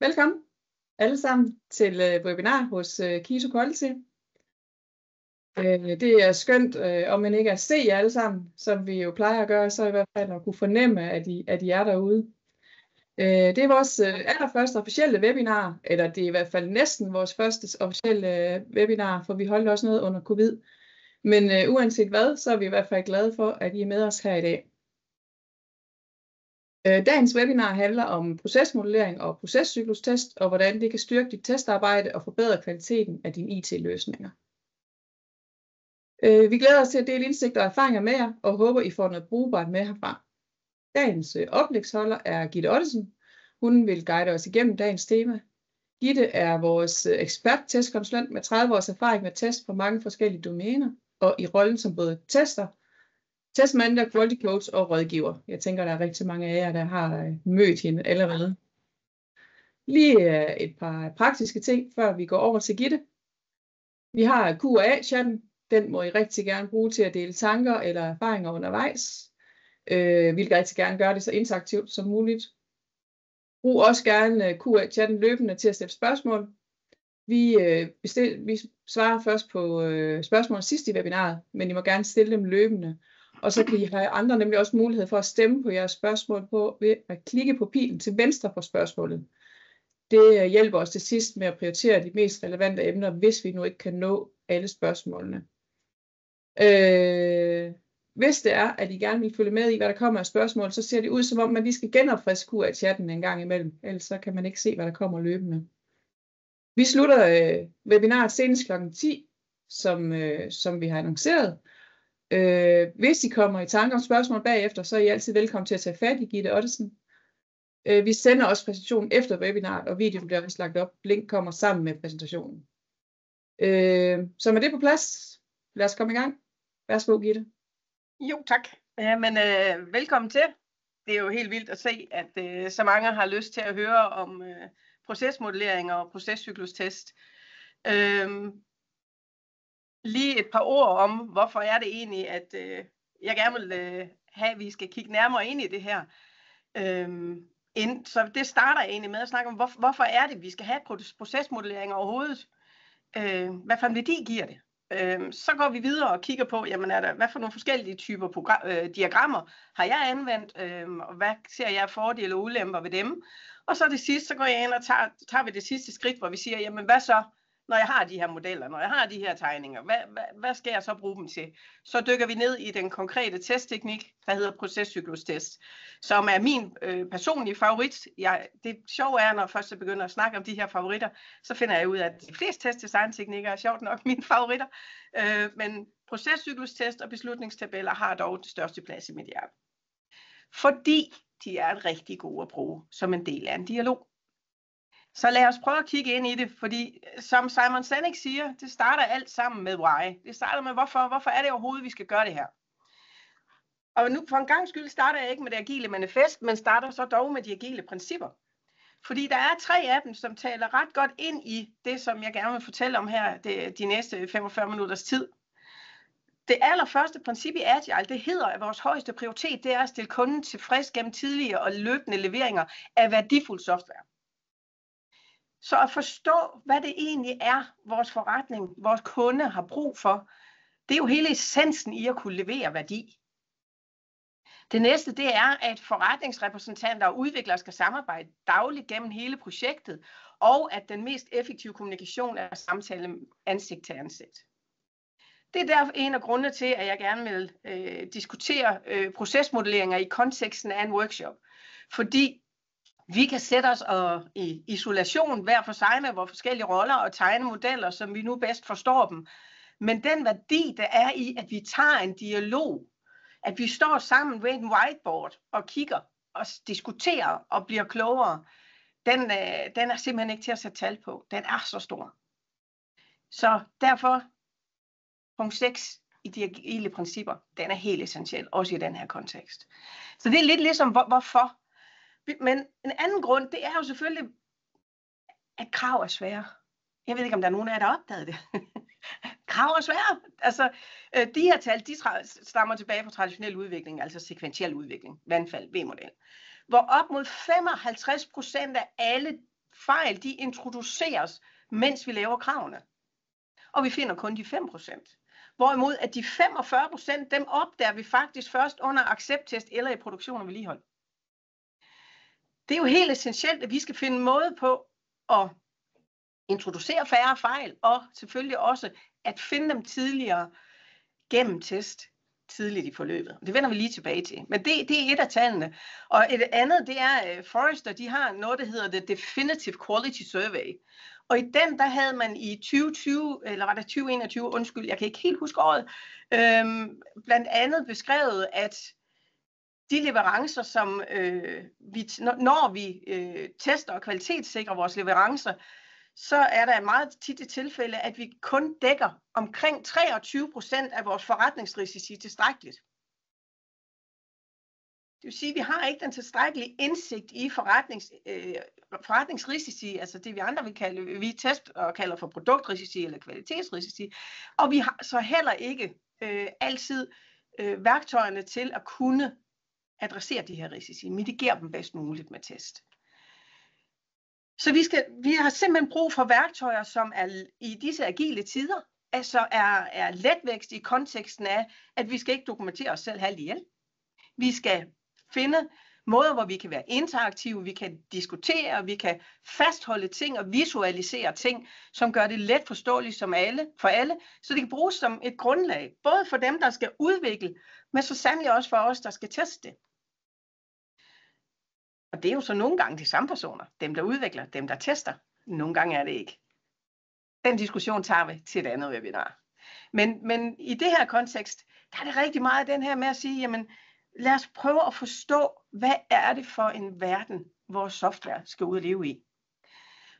Velkommen alle sammen til webinar hos Keto Quality. Det er skønt, om man ikke at se jer alle sammen, som vi jo plejer at gøre, så i hvert fald at kunne fornemme, at I er derude. Det er vores allerførste officielle webinar, eller det er i hvert fald næsten vores første officielle webinar, for vi holdt også noget under covid. Men uanset hvad, så er vi i hvert fald glade for, at I er med os her i dag. Dagens webinar handler om procesmodellering og procescyklustest, og hvordan det kan styrke dit testarbejde og forbedre kvaliteten af dine IT-løsninger. Vi glæder os til at dele indsigter og erfaringer med jer, og håber, I får noget brugbart med herfra. Dagens oplægsholder er Gitte Ottesen. Hun vil guide os igennem dagens tema. Gitte er vores ekspert-testkonsulent med 30 års erfaring med test på mange forskellige domæner, og i rollen som både tester, testmanager, quality coach og rådgiver. Jeg tænker, der er rigtig mange af jer, der har mødt hende allerede. Lige et par praktiske ting, før vi går over til Gitte. Vi har Q&A-chatten. Den må I rigtig gerne bruge til at dele tanker eller erfaringer undervejs. Vi vil rigtig gerne gøre det så interaktivt som muligt. Brug også gerne Q&A-chatten løbende til at stille spørgsmål. Vi svarer først på spørgsmål sidst i webinaret, men I må gerne stille dem løbende. Og så kan I have andre nemlig også mulighed for at stemme på jeres spørgsmål ved at klikke på pilen til venstre for spørgsmålet. Det hjælper os til sidst med at prioritere de mest relevante emner, hvis vi nu ikke kan nå alle spørgsmålene. Hvis det er, at I gerne vil følge med i, hvad der kommer af spørgsmål, så ser det ud som om, man lige skal genopfriske Q&A-chatten en gang imellem. Ellers så kan man ikke se, hvad der kommer løbende. Vi slutter webinaret senest kl. 10, som vi har annonceret. Hvis I kommer i tanker om spørgsmål bagefter, så er I altid velkommen til at tage fat i Gitte Ottesen. Vi sender også præsentationen efter webinaret, og videoen bliver også lagt op. Link kommer sammen med præsentationen. Så med det på plads, lad os komme i gang. Værsgo, Gitte. Jo, tak. Men velkommen til. Det er jo helt vildt at se, at så mange har lyst til at høre om procesmodellering og procescyklustest. Lige et par ord om, hvorfor er det egentlig, at jeg gerne vil have, at vi skal kigge nærmere ind i det her. Så det starter egentlig med at snakke om, hvorfor er det, vi skal have procesmodellering overhovedet. Hvad for en værdi giver det? Så går vi videre og kigger på, jamen hvad for nogle forskellige typer diagrammer har jeg anvendt, og hvad ser jeg fordele og ulemper ved dem. Og så det sidste, så går jeg ind og tager vi det sidste skridt, hvor vi siger, jamen hvad så, når jeg har de her modeller, når jeg har de her tegninger, hvad skal jeg så bruge dem til? Så dykker vi ned i den konkrete testteknik, der hedder procescyklustest, som er min personlige favorit. Det sjove er, når først jeg begynder at snakke om de her favoritter, så finder jeg ud af, at de fleste testdesignteknikker er sjovt nok mine favoritter. Men procescyklustest og beslutningstabeller har dog den største plads i mit hjerte. Fordi de er rigtig gode at bruge som en del af en dialog. Så lad os prøve at kigge ind i det, fordi som Simon Sinek siger, det starter alt sammen med why. Det starter med hvorfor er det overhovedet, vi skal gøre det her. Og nu for en gang skyld starter jeg ikke med det agile manifest, men starter så dog med de agile principper. Fordi der er 3 af dem, som taler ret godt ind i det, som jeg gerne vil fortælle om her de næste 45 minutters tid. Det allerførste princip i Agile, det hedder, at vores højeste prioritet, det er at stille kunden tilfreds gennem tidlige og løbende leveringer af værdifuld software. Så at forstå, hvad det egentlig er, vores forretning, vores kunde har brug for, det er jo hele essensen i at kunne levere værdi. Det næste, det er, at forretningsrepræsentanter og udviklere skal samarbejde dagligt gennem hele projektet, og at den mest effektive kommunikation er samtale ansigt til ansigt. Det er derfor en af grundene til, at jeg gerne vil diskutere procesmodelleringer i konteksten af en workshop. Fordi vi kan sætte os i isolation hver for sig med vores forskellige roller og tegne modeller, som vi nu bedst forstår dem. Men den værdi, der er i, at vi tager en dialog, at vi står sammen ved en whiteboard og kigger og diskuterer og bliver klogere, den er simpelthen ikke til at sætte tal på. Den er så stor. Så derfor, punkt 6 i de agile principper, den er helt essentiel, også i den her kontekst. Så det er lidt ligesom, hvorfor. Men en anden grund, det er jo selvfølgelig, at krav er svære. Jeg ved ikke, om der er nogen af jer, der har opdaget det. Krav er svære. Altså, de her tal, de stammer tilbage fra traditionel udvikling, altså sekventiel udvikling, vandfald, V-model. Hvor op mod 55% af alle fejl, de introduceres, mens vi laver kravene. Og vi finder kun de 5%. Hvorimod at de 45%, dem opdager vi faktisk først under accepttest eller i produktion og vedligehold. Det er jo helt essentielt, at vi skal finde en måde på at introducere færre fejl, og selvfølgelig også at finde dem tidligere gennem test, tidligt i forløbet. Det vender vi lige tilbage til. Men det er et af tallene. Og et andet, det er Forrester, de har noget, der hedder The Definitive Quality Survey. Og i den, der havde man i 2020, eller var det 2021, undskyld, jeg kan ikke helt huske året, blandt andet beskrevet, at de leverancer, som når vi tester og kvalitetssikrer vores leverancer, så er der meget tit et tilfælde, at vi kun dækker omkring 23% af vores forretningsrisici tilstrækkeligt. Det vil sige, at vi har ikke den tilstrækkelige indsigt i forretningsrisici, altså det vi andre vi tester og kalder for produktrisici eller kvalitetsrisici, og vi har så heller ikke altid værktøjerne til at kunne adressere de her risici, mitigere dem bedst muligt med test. Så vi har simpelthen brug for værktøjer, som er i disse agile tider, altså er letvækst i konteksten af, at vi skal ikke dokumentere os selv halvt ihjel. Vi skal finde måder, hvor vi kan være interaktive, vi kan diskutere, vi kan fastholde ting og visualisere ting, som gør det let forståeligt for alle, så det kan bruges som et grundlag, både for dem, der skal udvikle, men så sandelig også for os, der skal teste det. Og det er jo så nogle gange de samme personer, dem der udvikler, dem der tester. Nogle gange er det ikke. Den diskussion tager vi til et andet webinar. Men i det her kontekst, der er det rigtig meget den her med at sige, jamen lad os prøve at forstå, hvad er det for en verden, vores software skal ud og leve i.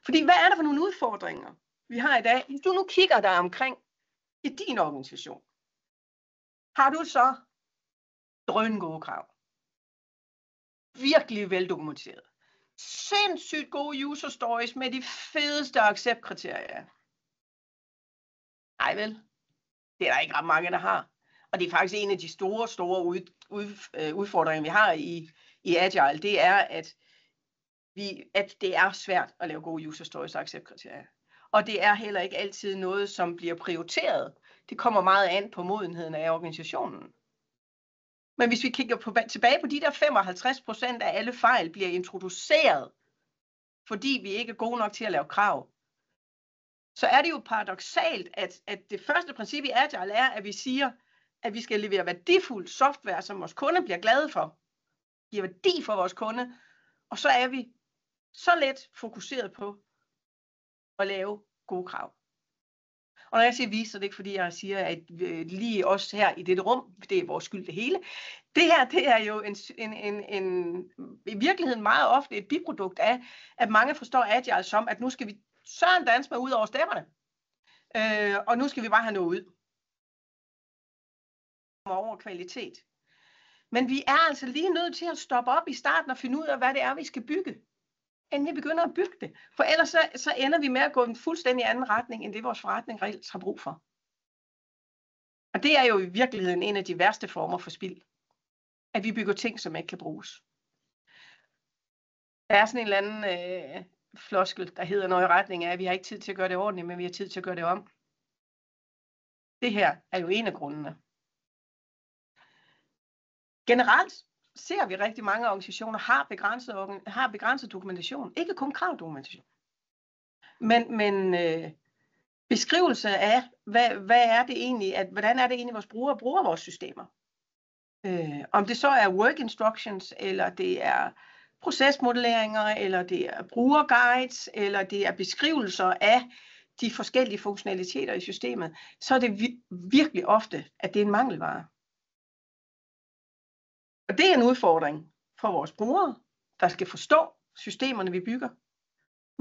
Fordi hvad er der for nogle udfordringer, vi har i dag? Hvis du nu kigger der omkring i din organisation, har du så drøn gode krav. Virkelig veldokumenteret. Sindssygt gode user stories med de fedeste accept-kriterier. Nej vel, det er der ikke ret mange, der har. Og det er faktisk en af de store udfordringer, vi har i Agile, det er, at det er svært at lave gode user stories og accept-kriterier. Og det er heller ikke altid noget, som bliver prioriteret. Det kommer meget an på modenheden af organisationen. Men hvis vi kigger tilbage på de der 55% af alle fejl bliver introduceret, fordi vi ikke er gode nok til at lave krav, så er det jo paradoksalt, at det første princip i Agile er, at vi siger, at vi skal levere værdifuld software, som vores kunde bliver glade for. Giver værdi for vores kunde, og så er vi så let fokuseret på at lave gode krav. Og når jeg siger vi, så er det ikke fordi, jeg siger, at lige os her i dette rum, det er vores skyld det hele. Det her, det er jo i virkeligheden meget ofte et biprodukt af, at mange forstår Agile som, at nu skal vi søren danse med ud over stepperne. Og nu skal vi bare have noget ud. Over kvalitet. Men vi er altså lige nødt til at stoppe op i starten og finde ud af, hvad det er, vi skal bygge. Inden vi begynder at bygge det. For ellers så ender vi med at gå i en fuldstændig anden retning, end det vores forretning reelt har brug for. Og det er jo i virkeligheden en af de værste former for spild. At vi bygger ting, som ikke kan bruges. Der er sådan en eller anden floskel, der hedder noget i retning af, at vi har ikke tid til at gøre det ordentligt, men vi har tid til at gøre det om. Det her er jo en af grundene. Generelt ser vi rigtig mange organisationer har begrænset dokumentation. Ikke kun kravdokumentation. Men beskrivelse af, hvad er det egentlig, hvordan er det egentlig, vores brugere bruger vores systemer. Om det så er work instructions, eller det er procesmodelleringer, eller det er brugerguides, eller det er beskrivelser af de forskellige funktionaliteter i systemet, så er det virkelig ofte, at det er en mangelvare. Og det er en udfordring for vores brugere, der skal forstå systemerne, vi bygger.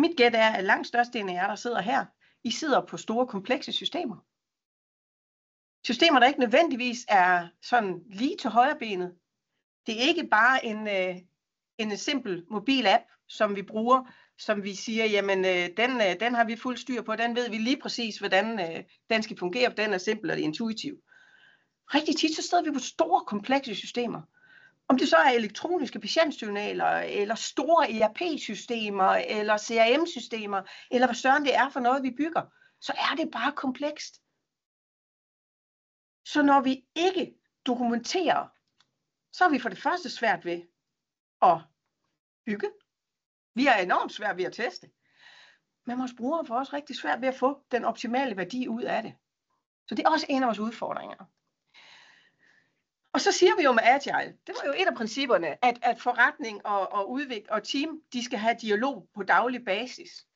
Mit gæt er, at langt størstedelen af jer, der sidder her, I sidder på store, komplekse systemer. Systemer, der ikke nødvendigvis er sådan lige til højrebenet. Det er ikke bare en simpel mobil app, som vi bruger, som vi siger, jamen den har vi fuld styr på, den ved vi lige præcis, hvordan den skal fungere, for den er simpel og intuitiv. Rigtig tit så sidder vi på store, komplekse systemer. Om det så er elektroniske patientjournaler, eller store ERP-systemer, eller CRM-systemer, eller hvad søren det er for noget, vi bygger, så er det bare komplekst. Så når vi ikke dokumenterer, så er vi for det første svært ved at bygge. Vi er enormt svært ved at teste. Men vores brugere får også rigtig svært ved at få den optimale værdi ud af det. Så det er også en af vores udfordringer. Og så siger vi jo med Agile, det var jo et af principperne, at forretning og udvikling og team, de skal have dialog på daglig basis.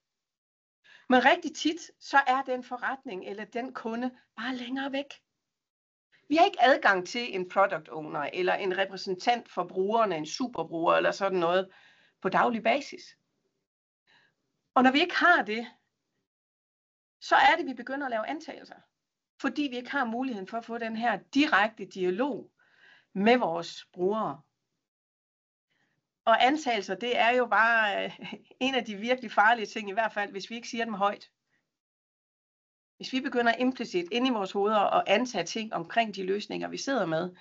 Men rigtig tit, så er den forretning eller den kunde bare længere væk. Vi har ikke adgang til en product owner eller en repræsentant for brugerne, en superbruger eller sådan noget på daglig basis. Og når vi ikke har det, så er det, vi begynder at lave antagelser. Fordi vi ikke har muligheden for at få den her direkte dialog med vores brugere. Og antagelser, det er jo bare en af de virkelig farlige ting, i hvert fald, hvis vi ikke siger dem højt. Hvis vi begynder implicit ind i vores hoveder og antage ting omkring de løsninger, vi sidder med,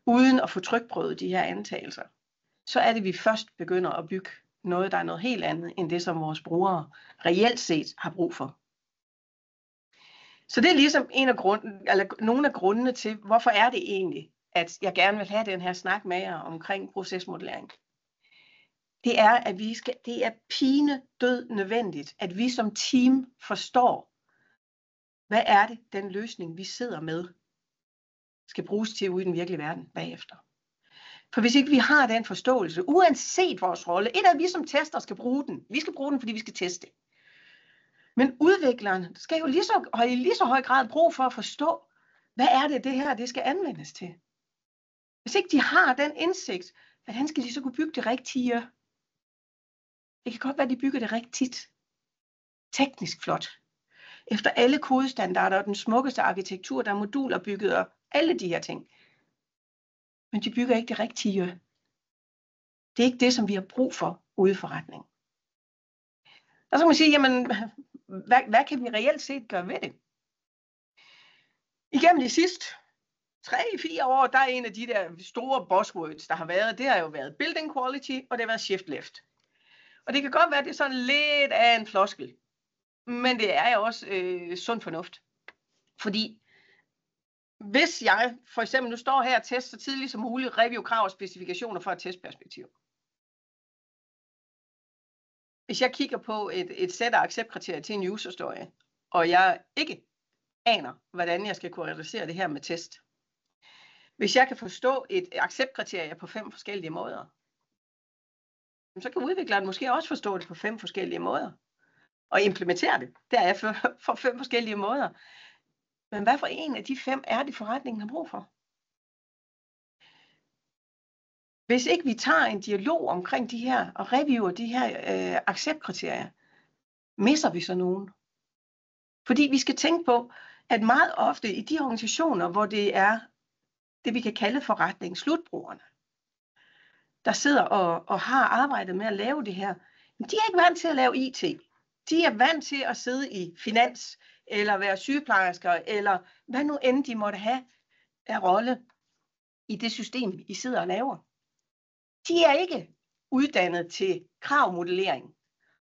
uden at få trykprøvet de her antagelser, så er det, vi først begynder at bygge noget, der er noget helt andet, end det, som vores brugere reelt set har brug for. Så det er ligesom nogle af grundene til, hvorfor er det egentlig, at jeg gerne vil have den her snak med jer omkring procesmodellering. Det er, at det er pinedød nødvendigt, at vi som team forstår, hvad er det, den løsning, vi sidder med, skal bruges til ude i den virkelige verden bagefter. For hvis ikke vi har den forståelse, uanset vores rolle, et af vi som tester skal bruge den. Vi skal bruge den, fordi vi skal teste. Men udvikleren skal jo i lige så høj grad brug for at forstå, hvad er det her, det skal anvendes til. Hvis ikke de har den indsigt, hvordan skal de så kunne bygge det rigtige? Det kan godt være, at de bygger det rigtigt. Teknisk flot. Efter alle kodestandarder og den smukkeste arkitektur, der er moduler bygget og alle de her ting. Men de bygger ikke det rigtige. Det er ikke det, som vi har brug for ude i forretningen. Og så kan man sige, jamen, hvad kan vi reelt set gøre ved det? Igennem de sidste 3-4 år, der er en af de der store buzzwords, der har været, det har jo været building quality, og det har været shift left. Og det kan godt være, at det er sådan lidt af en floskel. Men det er jo også sund fornuft. Fordi hvis jeg for eksempel nu står her og tester så tidligt som muligt, review krav og specifikationer fra et testperspektiv. Hvis jeg kigger på et sæt af acceptkriterier til en user-story, og jeg ikke aner, hvordan jeg skal kunne realisere det her med test. Hvis jeg kan forstå et acceptkriterie på 5 forskellige måder, så kan udvikleren måske også forstå det på 5 forskellige måder. Og implementere det derefter for 5 forskellige måder. Men hvad for en af de 5 er det, forretningen har brug for? Hvis ikke vi tager en dialog omkring de her, og reviewer de her acceptkriterier, misser vi så nogen. Fordi vi skal tænke på, at meget ofte i de organisationer, hvor det er det, vi kan kalde forretningsslutbrugerne, der sidder og har arbejdet med at lave det her, de er ikke vant til at lave IT. De er vant til at sidde i finans, eller være sygeplejersker, eller hvad nu end de måtte have af rolle i det system, I sidder og laver. De er ikke uddannet til kravmodellering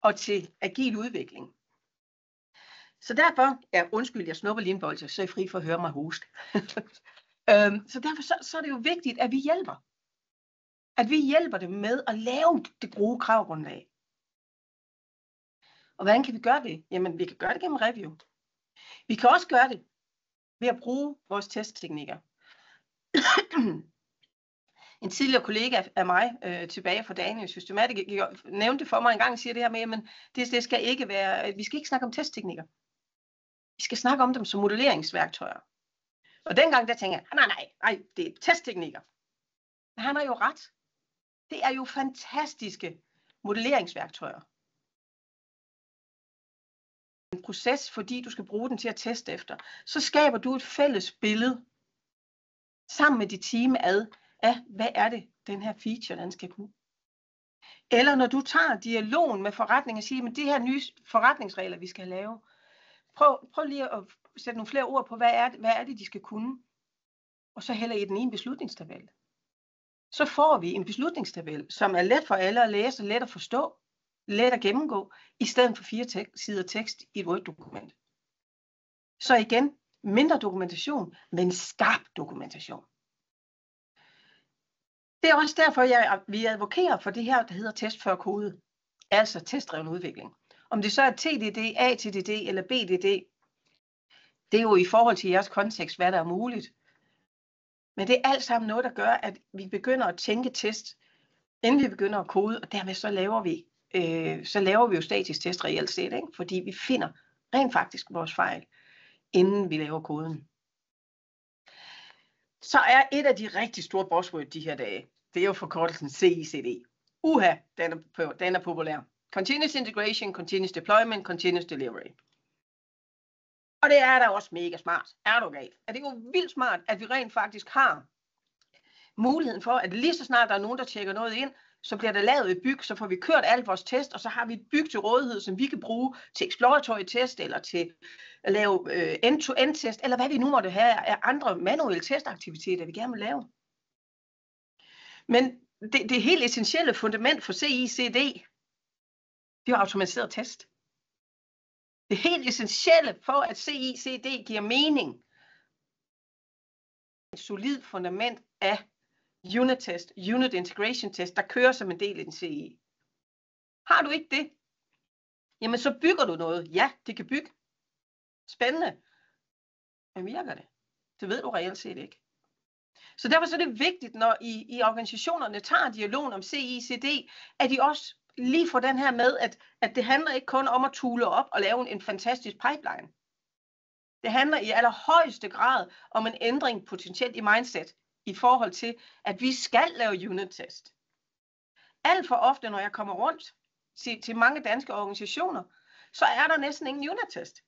og til agil udvikling. Så derfor, undskyld, jeg snupper lige en bold, så er I fri for at høre mig hoste. Så derfor så er det jo vigtigt, at vi hjælper. At vi hjælper dem med at lave det gode kravgrundlag. Og hvordan kan vi gøre det? Jamen, vi kan gøre det gennem review. Vi kan også gøre det ved at bruge vores testteknikker. En tidligere kollega af mig tilbage fra Daniel Systematic nævnte det for mig en gang og siger det her med, at det skal ikke være, vi skal ikke snakke om testteknikker. Vi skal snakke om dem som modelleringsværktøjer. Og dengang der tænkte jeg, nej, det er testteknikker. Men han har jo ret. Det er jo fantastiske modelleringsværktøjer. En proces, fordi du skal bruge den til at teste efter. Så skaber du et fælles billede sammen med dit team af, hvad er det, den her feature, den skal kunne. Eller når du tager dialogen med forretningen og siger, men det her nye forretningsregler, vi skal lave, prøv lige at sætte nogle flere ord på, hvad er det, de skal kunne. Og så hælder I den i en beslutningstabel. så får vi en beslutningstabel, som er let for alle at læse, let at forstå, let at gennemgå, i stedet for 4 sider tekst i et Word-dokument. Så igen, mindre dokumentation, men skarp dokumentation. Det er også derfor, vi advokerer for det her, der hedder test før kode. Altså testdreven udvikling. Om det så er TDD, ATDD eller BDD, det er jo i forhold til jeres kontekst, hvad der er muligt. Men det er alt sammen noget, der gør, at vi begynder at tænke test, inden vi begynder at kode, og dermed så laver vi jo statisk test reelt set, ikke? Fordi vi finder rent faktisk vores fejl, inden vi laver koden. Så er et af de rigtig store buzzword de her dage, det er jo forkortelsen CICD. Uha, den er populær. Continuous Integration, Continuous Deployment, Continuous Delivery. Og det er da også mega smart. Er du galt? Er det jo vildt smart, at vi rent faktisk har muligheden for, at lige så snart der er nogen, der tjekker noget ind, så bliver der lavet et byg, så får vi kørt alt vores test, og så har vi et byg til rådighed, som vi kan bruge til exploratory test, eller til at lave end-to-end test, eller hvad vi nu måtte have af andre manuelle testaktiviteter, vi gerne vil lave. Men det helt essentielle fundament for CICD, det er automatiseret test. Det helt essentielle for, at CICD giver mening, et solidt fundament af unit test, unit integration test, der kører som en del af din CI. Har du ikke det, jamen så bygger du noget. Ja, det kan bygge. Spændende. Men virker det? Det ved du reelt set ikke. Så derfor så er det vigtigt, når I organisationerne tager dialogen om CICD, at de også lige får den her med, at det handler ikke kun om at tule op og lave en fantastisk pipeline. Det handler i allerhøjeste grad om en ændring potentielt i mindset i forhold til, at vi skal lave unit test. Alt for ofte, når jeg kommer rundt til mange danske organisationer, så er der næsten ingen unit test.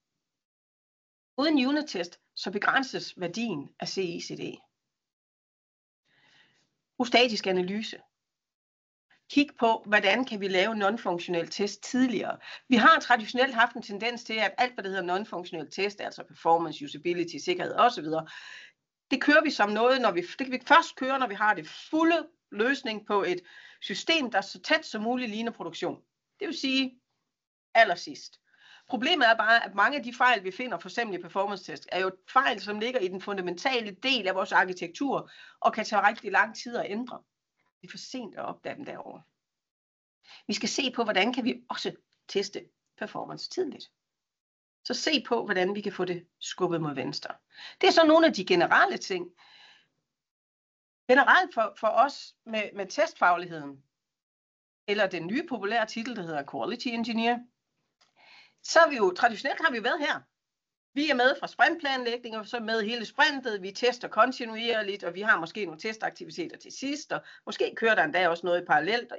Uden unit test, så begrænses værdien af CICD. Brug statisk analyse. Kig på, hvordan kan vi lave non-funktionel test tidligere. Vi har traditionelt haft en tendens til, at alt, hvad der hedder non-funktionel test, altså performance, usability, sikkerhed osv., det kører vi som noget, det kan vi først køre, når vi har det fulde løsning på et system, der så tæt som muligt ligner produktion. Det vil sige allersidst. Problemet er bare, at mange af de fejl, vi finder for eksempel i performance test, er jo fejl, som ligger i den fundamentale del af vores arkitektur, og kan tage rigtig lang tid at ændre. Det er for sent at opdage dem derovre. Vi skal se på, hvordan kan vi også teste performance tidligt. Så se på, hvordan vi kan få det skubbet mod venstre. Det er så nogle af de generelle ting. Generelt for os med testfagligheden, eller den nye populære titel, der hedder Quality Engineer, så er vi jo, traditionelt har vi været her. Vi er med fra sprintplanlægning, og så med hele sprintet. Vi tester kontinuerligt, og vi har måske nogle testaktiviteter til sidst, og måske kører der endda også noget parallelt.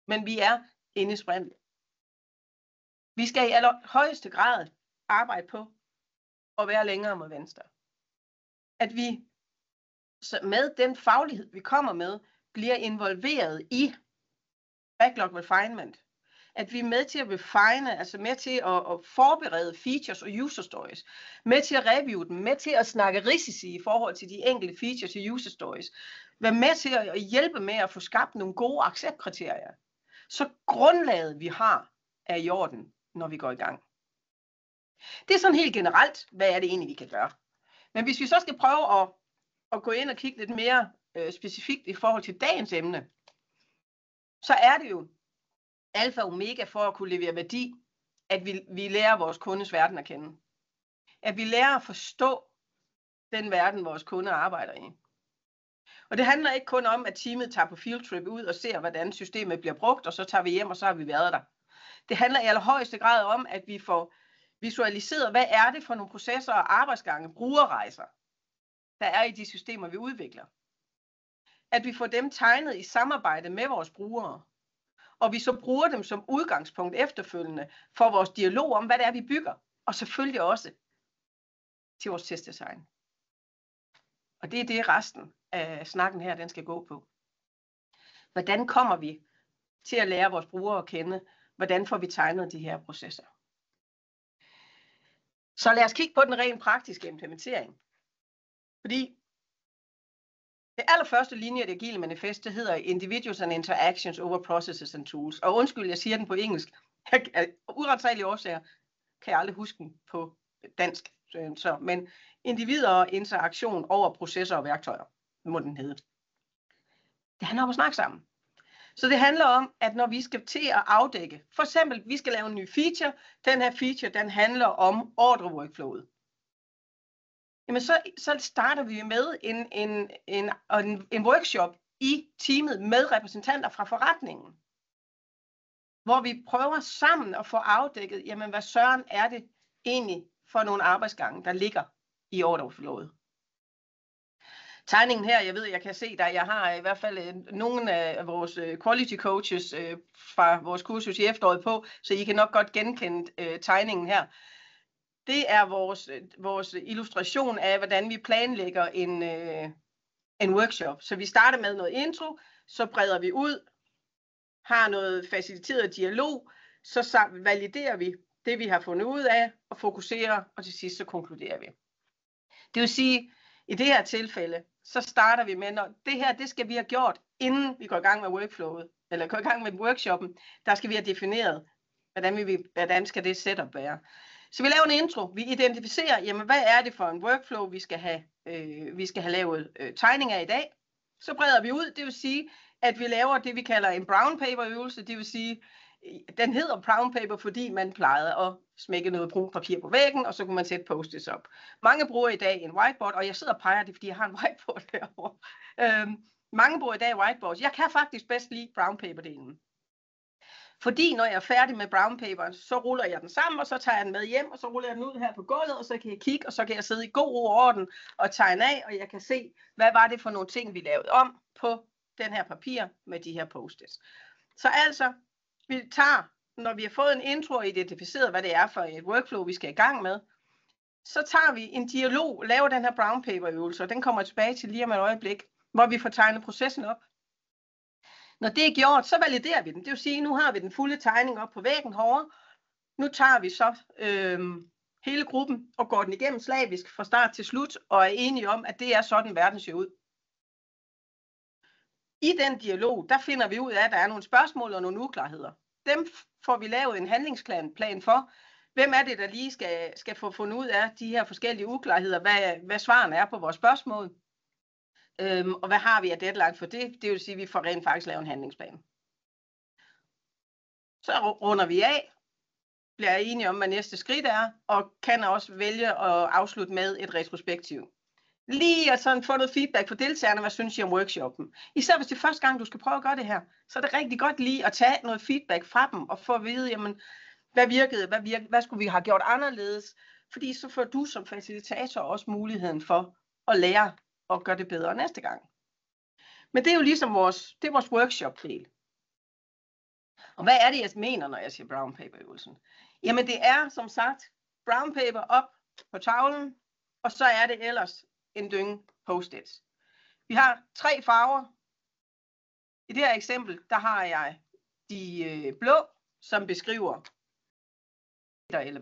Men vi er inde i sprintet. Vi skal i allerhøjeste grad arbejde på at være længere mod venstre. At vi med den faglighed, vi kommer med, bliver involveret i backlog refinement. At vi er med til at refine, altså med til at forberede features og user stories, med til at review dem, med til at snakke risici i forhold til de enkelte features og user stories, være med til at hjælpe med at få skabt nogle gode acceptkriterier. Så grundlaget vi har er i orden, når vi går i gang. Det er sådan helt generelt, hvad er det egentlig vi kan gøre. Men hvis vi så skal prøve at gå ind og kigge lidt mere specifikt i forhold til dagens emne, så er det jo alfa og omega for at kunne levere værdi, at vi lærer vores kundes verden at kende. At vi lærer at forstå den verden, vores kunder arbejder i. Og det handler ikke kun om, at teamet tager på fieldtrip ud og ser, hvordan systemet bliver brugt, og så tager vi hjem, og så har vi været der. Det handler i allerhøjeste grad om, at vi får visualiseret, hvad er det for nogle processer og arbejdsgange, brugerrejser, der er i de systemer, vi udvikler. At vi får dem tegnet i samarbejde med vores brugere, og vi så bruger dem som udgangspunkt efterfølgende for vores dialog om, hvad det er, vi bygger, og selvfølgelig også til vores testdesign. Og det er det, resten af snakken her, den skal gå på. Hvordan kommer vi til at lære vores brugere at kende? Hvordan får vi tegnet de her processer? Så lad os kigge på den rent praktiske implementering. Fordi Det allerførste linje af det agile manifest, det hedder Individuals and Interactions over Processes and Tools. Og undskyld, jeg siger den på engelsk. Uretsagelige årsager kan jeg aldrig huske den på dansk. Men individer og interaktion over processer og værktøjer, må den hedde. Det handler om at snakke sammen. Så det handler om, at når vi skal til at afdække, for eksempel, vi skal lave en ny feature. Den her feature, den handler om ordre-workflowet. Jamen så starter vi med en workshop i teamet med repræsentanter fra forretningen. Hvor vi prøver sammen at få afdækket, jamen hvad søren er det egentlig for nogle arbejdsgange, der ligger i ordreflowet. Tegningen her, jeg ved, jeg kan se der, jeg har i hvert fald nogle af vores quality coaches fra vores kursus i efteråret på, så I kan nok godt genkende tegningen her. Det er vores illustration af, hvordan vi planlægger en workshop. Så vi starter med noget intro, så breder vi ud, har noget faciliteret dialog, så validerer vi det, vi har fundet ud af, og fokuserer, og til sidst så konkluderer vi. Det vil sige, i det her tilfælde, så starter vi med, når det her, det skal vi have gjort, inden vi går i gang med workflowet, eller går i gang med workshoppen, der skal vi have defineret, hvordan skal det setup være. Så vi laver en intro, vi identificerer, jamen hvad er det for en workflow, vi skal have lavet tegning af i dag. Så breder vi ud, det vil sige, at vi laver det, vi kalder en brown paper øvelse, det vil sige, den hedder brown paper, fordi man plejede at smække noget brunt papir på væggen, og så kunne man sætte post-its op. Mange bruger i dag en whiteboard, og jeg sidder og peger det, fordi jeg har en whiteboard derovre. Mange bruger i dag whiteboards. Jeg kan faktisk bedst lide brown paper-delen. Fordi når jeg er færdig med brown paper, så ruller jeg den sammen, og så tager jeg den med hjem, og så ruller jeg den ud her på gulvet, og så kan jeg kigge, og så kan jeg sidde i god ro og orden og tegne af, og jeg kan se, hvad var det for nogle ting, vi lavede om på den her papir med de her post-its. Så altså, vi tager, når vi har fået en intro og identificeret, hvad det er for et workflow, vi skal i gang med, så tager vi en dialog, laver den her brown paper øvelse, og den kommer tilbage til lige om et øjeblik, hvor vi får tegnet processen op. Når det er gjort, så validerer vi den. Det vil sige, nu har vi den fulde tegning op på væggen herovre. Nu tager vi så hele gruppen og går den igennem slavisk fra start til slut, og er enige om, at det er sådan, verden ser ud. I den dialog, der finder vi ud af, at der er nogle spørgsmål og nogle uklarheder. Dem får vi lavet en handlingsplan for. Hvem er det, der lige skal få fundet ud af de her forskellige uklarheder? Hvad svarene er på vores spørgsmål? Og hvad har vi af deadline for det? Det vil sige, at vi får rent faktisk lavet en handlingsplan. Så runder vi af, bliver enige om, hvad næste skridt er, og kan også vælge at afslutte med et retrospektiv. Lige at sådan få noget feedback fra deltagerne, hvad synes I om workshoppen? Især hvis det er første gang, du skal prøve at gøre det her, så er det rigtig godt lige at tage noget feedback fra dem, og få at vide, jamen, hvad virkede, hvad skulle vi have gjort anderledes? Fordi så får du som facilitator også muligheden for at lære og gøre det bedre næste gang. Men det er jo ligesom vores workshop-del. Og hvad er det, jeg mener, når jeg siger brown paper-øvelsen? Jamen det er, som sagt, brown paper op på tavlen, og så er det ellers en dynge post-its. Vi har 3 farver. I det her eksempel, der har jeg de blå, som beskriver eller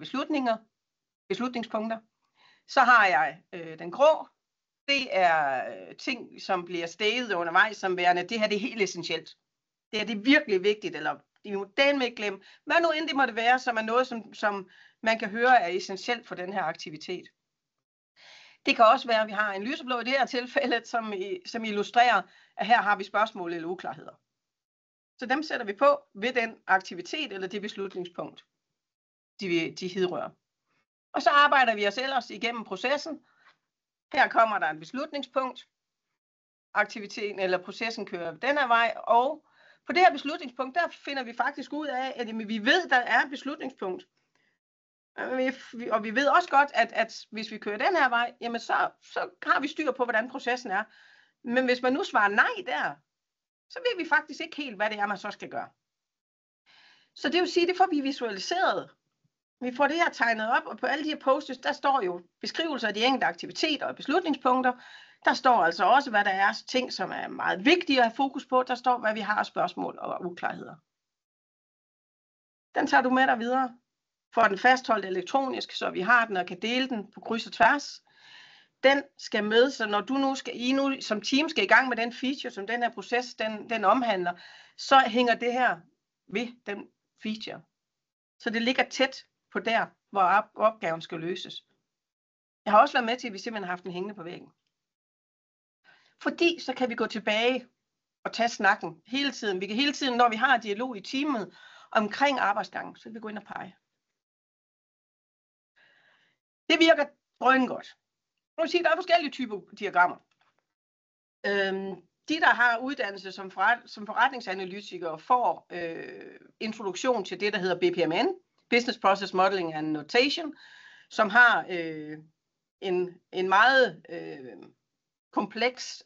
beslutningspunkter. Så har jeg den grå. Det er ting, som bliver steget undervejs som værende, det her det er helt essentielt. Det er virkelig vigtigt, eller det må den ikke glemme. Hvad nu end det måtte være, som er noget, som man kan høre er essentielt for den her aktivitet. Det kan også være, at vi har en lyseblå i det her tilfælde, som illustrerer, at her har vi spørgsmål eller uklarheder. Så dem sætter vi på ved den aktivitet eller det beslutningspunkt, de hidrører. Og så arbejder vi os ellers igennem processen. Her kommer der et beslutningspunkt. Aktiviteten eller processen kører den her vej, og på det her beslutningspunkt, der finder vi faktisk ud af, at vi ved, der er et beslutningspunkt. Og vi ved også godt, at hvis vi kører den her vej, jamen så har vi styr på, hvordan processen er. Men hvis man nu svarer nej der, så ved vi faktisk ikke helt, hvad det er, man så skal gøre. Så det vil sige, det får vi visualiseret. Vi får det her tegnet op, og på alle de her post-its, der står jo beskrivelser af de enkelte aktiviteter og beslutningspunkter. Der står altså også, hvad der er ting, som er meget vigtige at have fokus på. Der står, hvad vi har af spørgsmål og uklarheder. Den tager du med dig videre. Får den fastholdt elektronisk, så vi har den og kan dele den på kryds og tværs. den skal med, så når I nu som team skal i gang med den feature, som den her proces, den omhandler, så hænger det her ved den feature. Så det ligger tæt på der, hvor opgaven skal løses. Jeg har også været med til, at vi simpelthen har haft den hængende på væggen. Fordi så kan vi gå tilbage og tage snakken hele tiden. Vi kan hele tiden, når vi har dialog i teamet omkring arbejdsgangen, så kan vi gå ind og pege. Det virker drøngodt. Jeg vil sige, der er forskellige typer diagrammer. De, der har uddannelse som forretningsanalytikere, får introduktion til det, der hedder BPMN, Business Process Modeling and Notation, som har en meget kompleks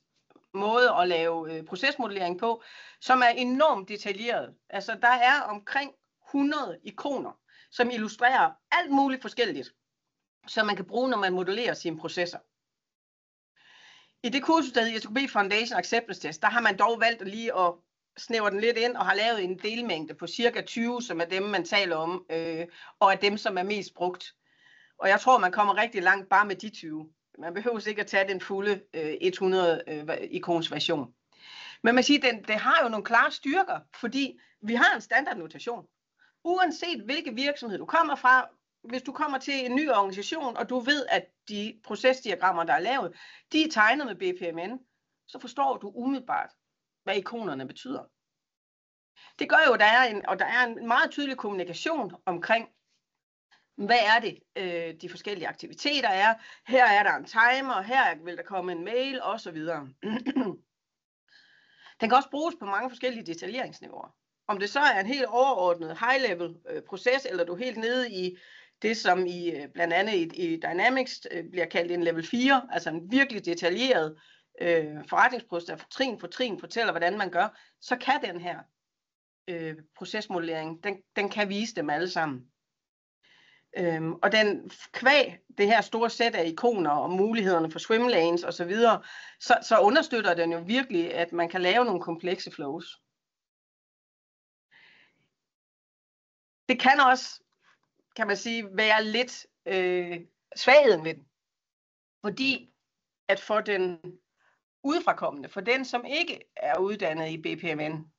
måde at lave procesmodellering på, som er enormt detaljeret. Altså, der er omkring 100 ikoner, som illustrerer alt muligt forskelligt, som man kan bruge, når man modellerer sine processer. I det kursus, der hedder SKB Foundation Acceptance Test, der har man dog valgt lige at snævre den lidt ind og har lavet en delmængde på cirka 20, som er dem, man taler om, og er dem, som er mest brugt. Og jeg tror, man kommer rigtig langt bare med de 20. Man behøver ikke at tage den fulde 100 ikons version. Men man siger, det har jo nogle klare styrker, fordi vi har en standardnotation. Uanset hvilke virksomhed du kommer fra, hvis du kommer til en ny organisation, og du ved, at de procesdiagrammer, der er lavet, de er tegnet med BPMN, så forstår du umiddelbart, hvad ikonerne betyder. Det gør jo, at der er en meget tydelig kommunikation omkring, hvad er det, de forskellige aktiviteter er. Her er der en timer, her vil der komme en mail, osv. Den kan også bruges på mange forskellige detaljeringsniveauer. Om det så er en helt overordnet high-level proces, eller du er helt nede i det, som blandt andet i Dynamics bliver kaldt en level 4, altså en virkelig detaljeret forretningsproces, der trin for trin fortæller, hvordan man gør, så kan den her procesmodellering, den kan vise dem alle sammen. Og den kvæg det her store sæt af ikoner og mulighederne for swimlanes osv., så understøtter den jo virkelig, at man kan lave nogle komplekse flows. Det kan også, kan man sige, være lidt svagheden ved den. Fordi at for den udefrakommende, for den som ikke er uddannet i BPMN,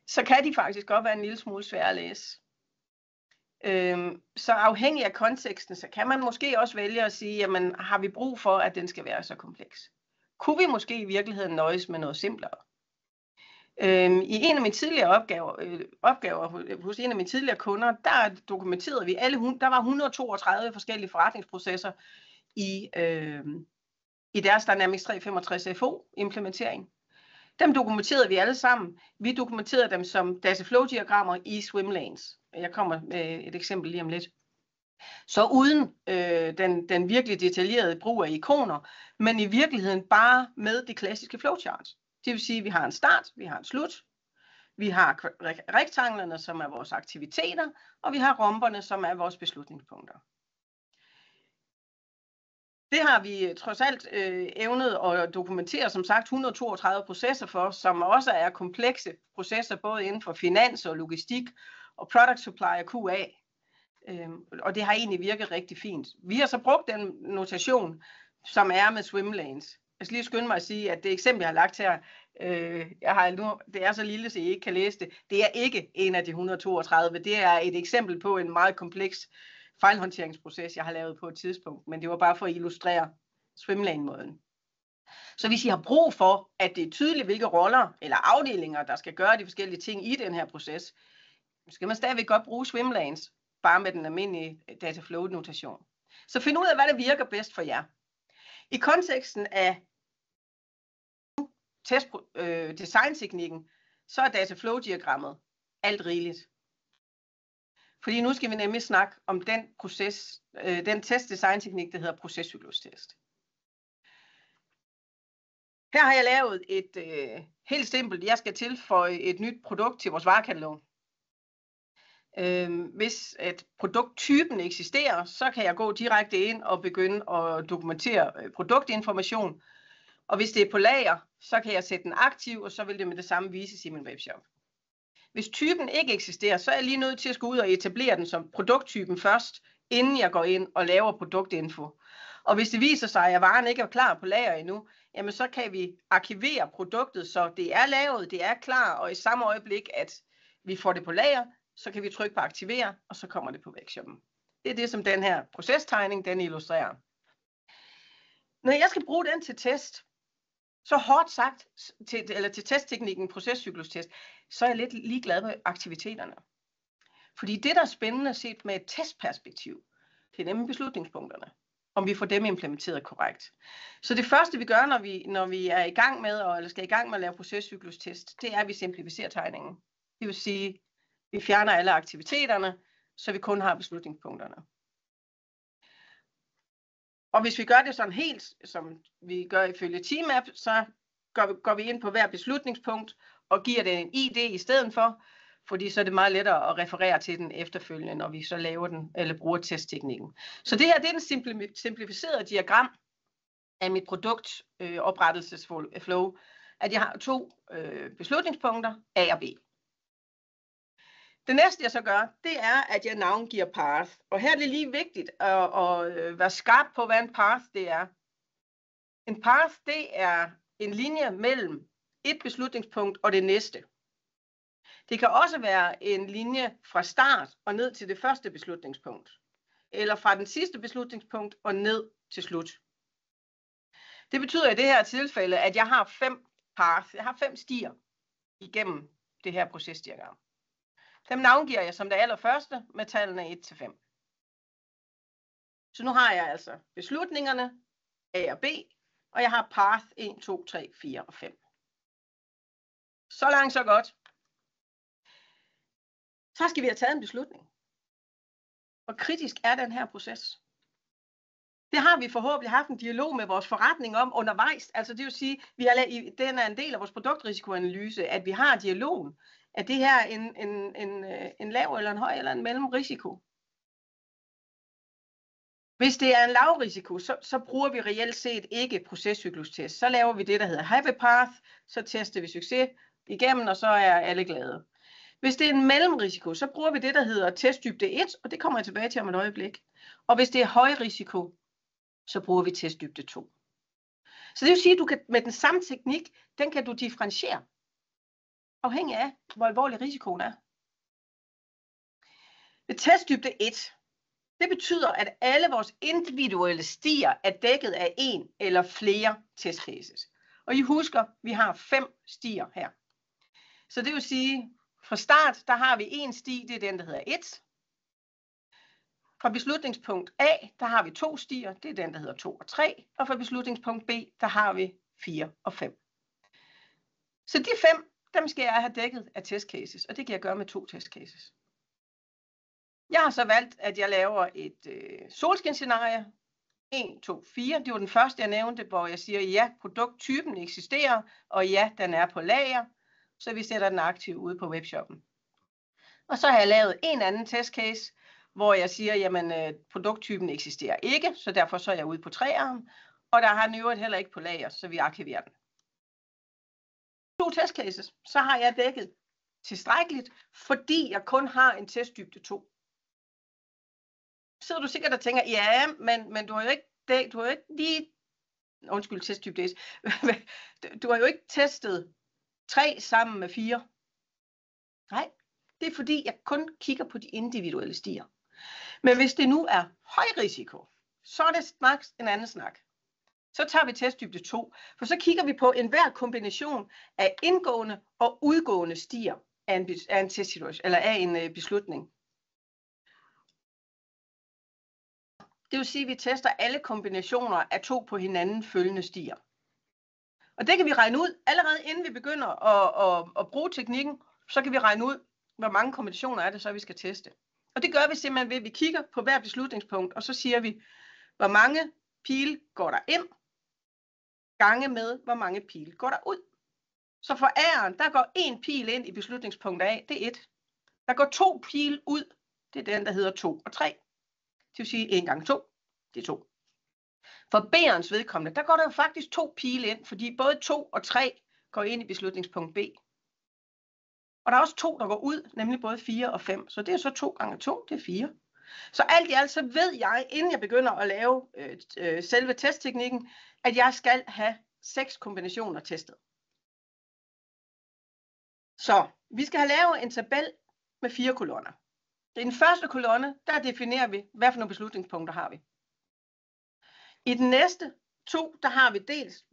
så kan de faktisk godt være en lille smule svære at læse. Så afhængig af konteksten, så kan man måske også vælge at sige, jamen har vi brug for, at den skal være så kompleks? Kunne vi måske i virkeligheden nøjes med noget simplere? I en af mine tidligere opgaver hos en af mine tidligere kunder, der dokumenterede vi der var 132 forskellige forretningsprocesser i deres Dynamics 365 FO implementering. Dem dokumenterede vi alle sammen. Vi dokumenterede dem som dataflow-diagrammer i swimlanes. Jeg kommer med et eksempel lige om lidt. Så uden den virkelig detaljerede brug af ikoner, men i virkeligheden bare med de klassiske flowcharts. Det vil sige, at vi har en start, vi har en slut, vi har rektanglerne, som er vores aktiviteter, og vi har romperne, som er vores beslutningspunkter. Det har vi trods alt evnet at dokumentere, som sagt, 132 processer for, som også er komplekse processer, både inden for finans og logistik og product supply og QA. Og det har egentlig virket rigtig fint. Vi har så brugt den notation, som er med swimlanes. Jeg skal lige skynde mig at sige, at det eksempel, jeg har lagt her, det er så lille, så I ikke kan læse det. Det er ikke en af de 132. Det er et eksempel på en meget kompleks fejlhåndteringsproces, jeg har lavet på et tidspunkt. Men det var bare for at illustrere swimlane-måden. Så hvis I har brug for, at det er tydeligt, hvilke roller eller afdelinger, der skal gøre de forskellige ting i den her proces, så skal man stadigvæk godt bruge swimlanes, bare med den almindelige dataflow-notation. Så find ud af, hvad der virker bedst for jer. I konteksten af designteknikken, så er dataflow-diagrammet alt rigeligt. Fordi nu skal vi nemlig snakke om den testdesignteknik, der hedder procescyklustest. Her har jeg lavet et helt simpelt, jeg skal tilføje et nyt produkt til vores varekatalog. Hvis at produkttypen eksisterer, så kan jeg gå direkte ind og begynde at dokumentere produktinformation. Og hvis det er på lager, så kan jeg sætte den aktiv, og så vil det med det samme vises i min webshop. Hvis typen ikke eksisterer, så er jeg lige nødt til at skulle ud og etablere den som produkttypen først inden jeg går ind og laver produktinfo. Og hvis det viser sig, at varen ikke er klar på lager endnu, jamen så kan vi arkivere produktet, så det er lavet, det er klar, og i samme øjeblik, at vi får det på lager, så kan vi trykke på aktivere, og så kommer det på webshoppen. Det er det, som den her procestegning, den illustrerer. Når jeg skal bruge den til test, så hårdt sagt, til testteknikken, procescyklustest, så er jeg lidt ligeglad med aktiviteterne. Fordi det, der er spændende set med et testperspektiv, det er nemlig beslutningspunkterne, om vi får dem implementeret korrekt. Så det første, vi gør, når vi er i gang med, eller skal i gang med at lave procescyklustest, det er, at vi simplificerer tegningen. Det vil sige, vi fjerner alle aktiviteterne, så vi kun har beslutningspunkterne. Og hvis vi gør det sådan helt, som vi gør ifølge TMAP, så går vi ind på hver beslutningspunkt og giver det en ID i stedet for, fordi så er det meget lettere at referere til den efterfølgende, når vi så laver den eller bruger testteknikken. Så det her, det er den simplificerede diagram af mit produktoprettelsesflow, at jeg har 2 beslutningspunkter, A og B. Det næste, jeg så gør, det er, at jeg navngiver path. Og her er det lige vigtigt at være skarp på, hvad en path det er. En path, det er en linje mellem et beslutningspunkt og det næste. Det kan også være en linje fra start og ned til det første beslutningspunkt. Eller fra den sidste beslutningspunkt og ned til slut. Det betyder i det her tilfælde, at jeg har 5 paths. Jeg har 5 stier igennem det her procesdiagram. Dem navngiver jeg som det allerførste med tallene 1-5. Så nu har jeg altså beslutningerne A og B, og jeg har path 1, 2, 3, 4 og 5. Så langt, så godt. Så skal vi have taget en beslutning. Hvor kritisk er den her proces? Det har vi forhåbentlig haft en dialog med vores forretning om undervejs. Altså det vil sige, den er en del af vores produktrisikoanalyse, at vi har dialogen. Er det her en lav eller en høj eller en mellemrisiko? Hvis det er en lav risiko, så bruger vi reelt set ikke procescyklustest. Så laver vi det, der hedder have a path, så tester vi succes igennem, og så er alle glade. Hvis det er en mellemrisiko, så bruger vi det, der hedder testdybde 1, og det kommer jeg tilbage til om et øjeblik. Og hvis det er høj risiko, så bruger vi testdybde 2. Så det vil sige, at du kan, med den samme teknik, den kan du differentiere, afhængig af, hvor alvorlig risikoen er. Ved testdybde 1, det betyder, at alle vores individuelle stier er dækket af en eller flere testcases. Og I husker, vi har 5 stier her. Så det vil sige, fra start, der har vi en sti, det er den, der hedder 1. Fra beslutningspunkt A, der har vi 2 stier, det er den, der hedder 2 og 3. Og fra beslutningspunkt B, der har vi 4 og 5. Så de 5, dem skal jeg have dækket af testcases, og det kan jeg gøre med 2 testcases. Jeg har så valgt, at jeg laver et solskinsscenarie. 1, 2, 4. Det var den første, jeg nævnte, hvor jeg siger, ja, produkttypen eksisterer, og ja, den er på lager. Så vi sætter den aktiv ude på webshoppen. Og så har jeg lavet en anden testcase, hvor jeg siger, jamen produkttypen eksisterer ikke, så derfor så er jeg ude på 3'eren, og der har den øvrigt heller ikke på lager, så vi arkiverer den. 2 testcases, så har jeg dækket tilstrækkeligt, fordi jeg kun har en testdybde 2. Så sidder du sikkert og tænker, ja, men du har jo ikke lige, undskyld, testdybde 1, du har jo ikke testet 3 sammen med 4. Nej, det er fordi, jeg kun kigger på de individuelle stier. Men hvis det nu er høj risiko, så er det straks en anden snak. Så tager vi testdybde 2, for så kigger vi på enhver kombination af indgående og udgående stier af en testsituation, eller af en beslutning. Det vil sige, at vi tester alle kombinationer af 2 på hinanden følgende stier. Og det kan vi regne ud, allerede inden vi begynder at bruge teknikken, så kan vi regne ud, hvor mange kombinationer er det så, vi skal teste. Og det gør vi simpelthen ved, at vi kigger på hver beslutningspunkt, og så siger vi, hvor mange pile går der ind, gange med, hvor mange pile går der ud. Så for A'eren, der går 1 pil ind i beslutningspunkt A, det er 1. Der går 2 pile ud, det er den, der hedder 2 og 3. Det vil sige 1 gange 2, det er 2. For B'erens vedkommende, der går der jo faktisk 2 pile ind, fordi både 2 og 3 går ind i beslutningspunkt B. Og der er også 2, der går ud, nemlig både 4 og 5. Så det er så 2 gange 2, det er 4. Så alt i alt, så ved jeg, inden jeg begynder at lave selve testteknikken, at jeg skal have 6 kombinationer testet. Så vi skal have lavet en tabel med 4 kolonner. I den første kolonne, der definerer vi, hvad for nogle beslutningspunkter har vi. I den næste 2, der har vi dels,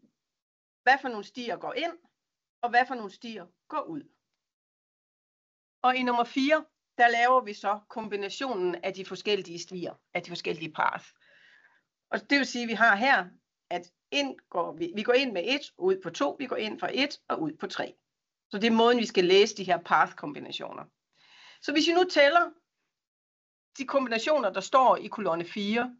hvad for nogle stier går ind, og hvad for nogle stier går ud. Og i nummer 4, der laver vi så kombinationen af de forskellige stier, af de forskellige path. Og det vil sige, at vi har her, at vi går ind med 1, ud på 2, vi går ind fra 1 og ud på 3. Så det er måden, vi skal læse de her path-kombinationer. Så hvis vi nu tæller de kombinationer, der står i kolonne 4,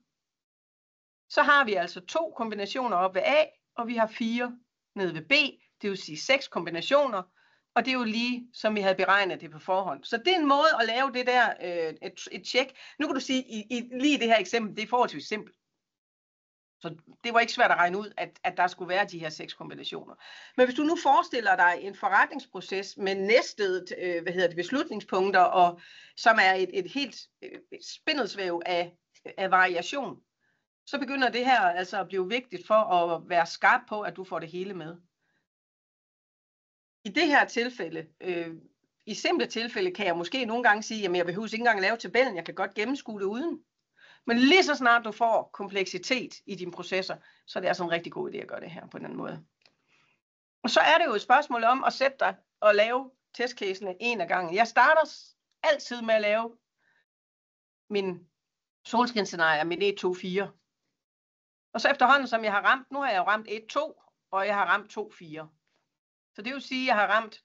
så har vi altså 2 kombinationer op ved A, og vi har 4 nede ved B, det vil sige 6 kombinationer, og det er jo lige, som vi havde beregnet det på forhånd. Så det er en måde at lave det der, et tjek. Nu kan du sige, lige det her eksempel, det er forholdsvis simpelt. Så det var ikke svært at regne ud, at der skulle være de her 6 kombinationer. Men hvis du nu forestiller dig en forretningsproces med næstede beslutningspunkter, og som er et helt spindelsvæv af variation, så begynder det her altså at blive vigtigt for at være skarp på, at du får det hele med. I det her tilfælde, i simple tilfælde, kan jeg måske nogle gange sige, at jeg behøver ikke engang lave tabellen, jeg kan godt gennemskue det uden. Men lige så snart du får kompleksitet i dine processer, så er det altså en rigtig god idé at gøre det her på den måde. Og så er det jo et spørgsmål om at sætte dig og lave testcasene en af gangen. Jeg starter altid med at lave min solskinsscenarie, min 1, 2, 4. Og så efterhånden, som jeg har ramt, nu har jeg ramt 1, 2, og jeg har ramt 2, 4. Så det vil sige, at jeg har ramt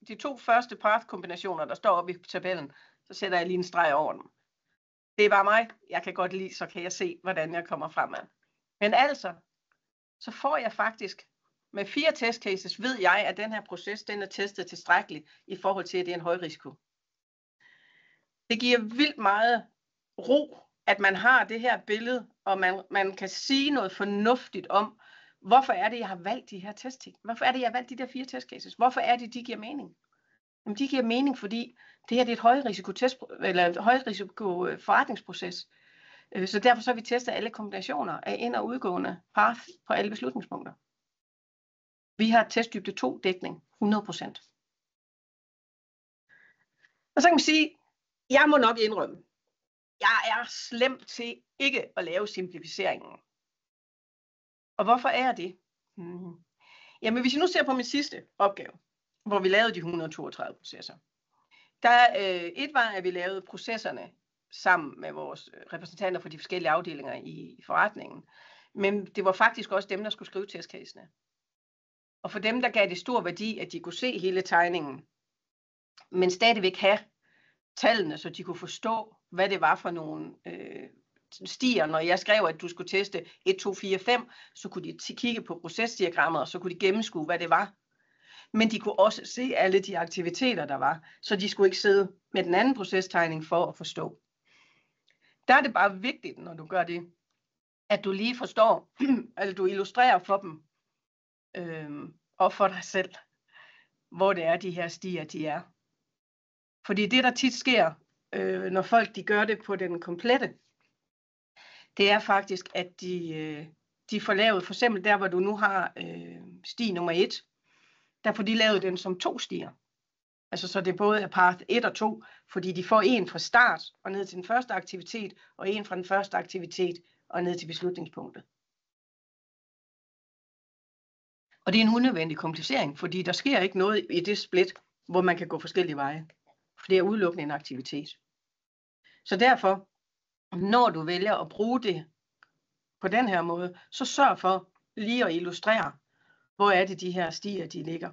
de 2 første path-kombinationer, der står oppe i tabellen. Så sætter jeg lige en streg over dem. Det er bare mig. Jeg kan godt lide, så kan jeg se, hvordan jeg kommer fremad. Men altså, så får jeg faktisk, med 4 testcases, ved jeg, at den her proces, den er testet tilstrækkeligt i forhold til, at det er en høj risiko. Det giver vildt meget ro, at man har det her billede, og man kan sige noget fornuftigt om, hvorfor er det, jeg har valgt de her testteknikker? Hvorfor er det, jeg har valgt de der 4 testcases? Hvorfor er det, de giver mening? Jamen, de giver mening, fordi det her det er et højrisiko forretningsproces. Så derfor så har vi testet alle kombinationer af ind- og udgående path på alle beslutningspunkter. Vi har testdybde 2 dækning 100%. Og så kan man sige, jeg må nok indrømme, jeg er slem til ikke at lave simplificeringen. Og hvorfor er jeg det? Jamen hvis vi nu ser på min sidste opgave, hvor vi lavede de 132 processer. Et var, at vi lavede processerne sammen med vores repræsentanter for de forskellige afdelinger i forretningen. Men det var faktisk også dem, der skulle skrive testcasene. Og for dem, der gav det stor værdi, at de kunne se hele tegningen, men stadigvæk have tallene, så de kunne forstå, hvad det var for nogle stier. Når jeg skrev, at du skulle teste 1, 2, 4, 5, så kunne de kigge på procesdiagrammet, og så kunne de gennemskue, hvad det var. Men de kunne også se alle de aktiviteter, der var, så de skulle ikke sidde med den anden procestegning for at forstå. Der er det bare vigtigt, når du gør det, at du lige forstår, eller du illustrerer for dem, og for dig selv, hvor det er, de her stier, de er. Fordi det, der tit sker, når folk de gør det på den komplette, det er faktisk, at de får lavet, for eksempel der, hvor du nu har sti nummer 1, der får de lavet den som 2 stier. Altså så det både er path 1 og 2, fordi de får en fra start og ned til den første aktivitet, og en fra den første aktivitet og ned til beslutningspunktet. Og det er en unødvendig komplicering, fordi der sker ikke noget i det split, hvor man kan gå forskellige veje. For det er udelukkende en aktivitet. Så derfor, når du vælger at bruge det på den her måde, så sørg for lige at illustrere, hvor er det de her stier, de ligger.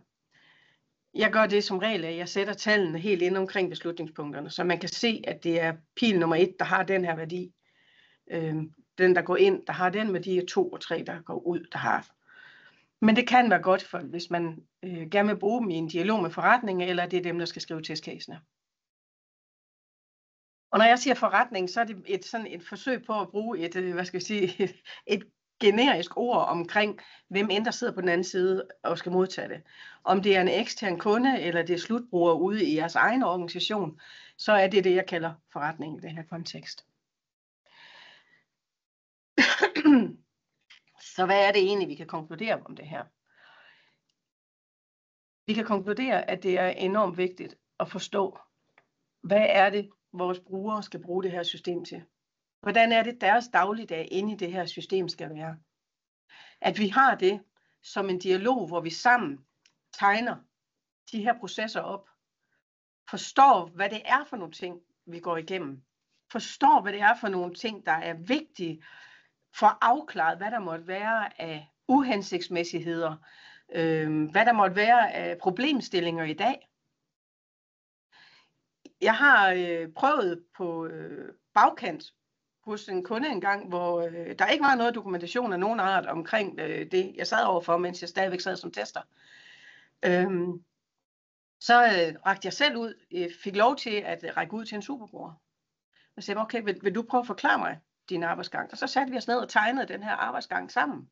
Jeg gør det som regel, at jeg sætter tallene helt ind omkring beslutningspunkterne, så man kan se, at det er pil nummer 1, der har den her værdi. Den, der går ind, der har den værdi, og 2 og 3, der går ud, der har. Men det kan være godt, for, hvis man gerne vil bruge dem i en dialog med forretningen, eller det er dem, der skal skrive testcasene. Og når jeg siger forretning, så er det sådan et forsøg på at bruge et generisk ord omkring, hvem end der sidder på den anden side og skal modtage det. Om det er en ekstern kunde, eller det er slutbruger ude i jeres egen organisation, så er det det, jeg kalder forretning i det her kontekst. Så hvad er det egentlig, vi kan konkludere om det her? Vi kan konkludere, at det er enormt vigtigt at forstå, hvad er det, vores brugere skal bruge det her system til? Hvordan er det, deres dagligdag inde i det her system skal være? At vi har det som en dialog, hvor vi sammen tegner de her processer op. Forstår, hvad det er for nogle ting, vi går igennem. Forstår, hvad det er for nogle ting, der er vigtige for at afklare, hvad der måtte være af uhensigtsmæssigheder. Hvad der måtte være af problemstillinger i dag. Jeg har prøvet på bagkant hos en kunde engang, hvor der ikke var noget dokumentation af nogen art omkring det, jeg sad overfor, mens jeg stadigvæk sad som tester. Så rakte jeg selv ud, fik lov til at række ud til en superbruger. Og sagde, okay, vil du prøve at forklare mig din arbejdsgang? Og så satte vi os ned og tegnede den her arbejdsgang sammen.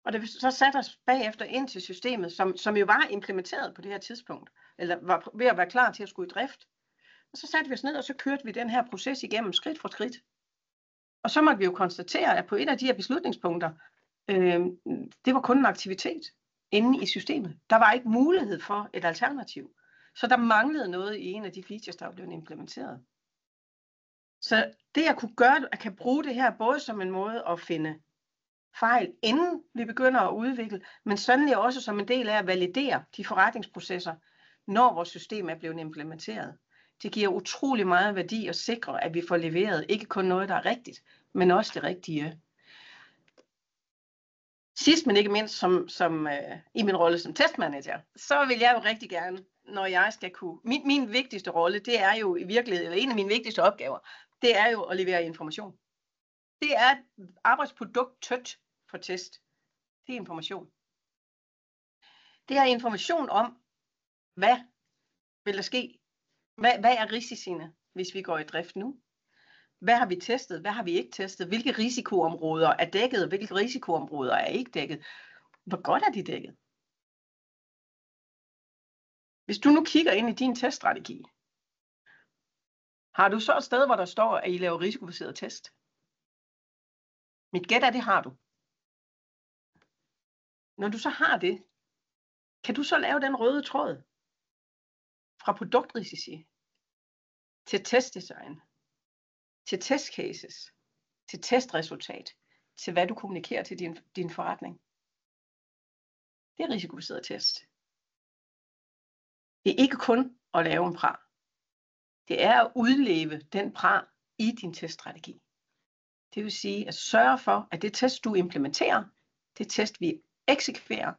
Og det så satte os bagefter ind til systemet, som jo var implementeret på det her tidspunkt, eller var ved at være klar til at skulle i drift. Og så satte vi os ned, og så kørte vi den her proces igennem skridt for skridt. Og så måtte vi jo konstatere, at på et af de her beslutningspunkter, det var kun en aktivitet inde i systemet. Der var ikke mulighed for et alternativ. Så der manglede noget i en af de features, der var blevet implementeret. Så det at kunne gøre, at kan bruge det her både som en måde at finde fejl, inden vi begynder at udvikle, men sandelig også som en del af at validere de forretningsprocesser, når vores system er blevet implementeret. Det giver utrolig meget værdi at sikre, at vi får leveret ikke kun noget, der er rigtigt, men også det rigtige. Sidst, men ikke mindst i min rolle som testmanager, så vil jeg jo rigtig gerne, når jeg skal kunne... Min vigtigste rolle, det er jo i virkeligheden, eller en af mine vigtigste opgaver, det er jo at levere information. Det er arbejdsproduktet for test. Det er information. Det er information om, hvad vil der ske? Hvad er risiciene, hvis vi går i drift nu? Hvad har vi testet? Hvad har vi ikke testet? Hvilke risikoområder er dækket? Hvilke risikoområder er ikke dækket? Hvor godt er de dækket? Hvis du nu kigger ind i din teststrategi, har du så et sted, hvor der står, at I laver risikobaseret test? Mit gæt er, det har du. Når du så har det, kan du så lave den røde tråd fra produktrisici til testdesign, til testcases, til testresultat, til hvad du kommunikerer til din forretning. Det er risikobaseret test. Det er ikke kun at lave en pra. Det er at udleve den pra i din teststrategi. Det vil sige at sørge for, at det test, du implementerer, det test, vi eksekverer,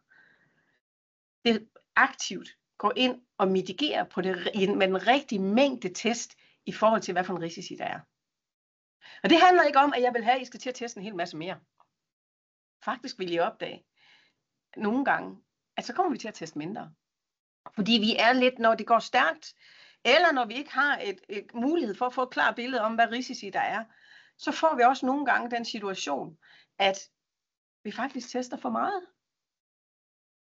det aktivt går ind og mitigerer på det, med den rigtige mængde test i forhold til, hvad for en risici der er. Og det handler ikke om, at jeg vil have, at I skal til at teste en hel masse mere. Faktisk vil I opdage nogle gange, at så kommer vi til at teste mindre. Fordi vi er lidt, når det går stærkt, eller når vi ikke har et mulighed for at få et klart billede om, hvad risici der er, så får vi også nogle gange den situation, at vi faktisk tester for meget.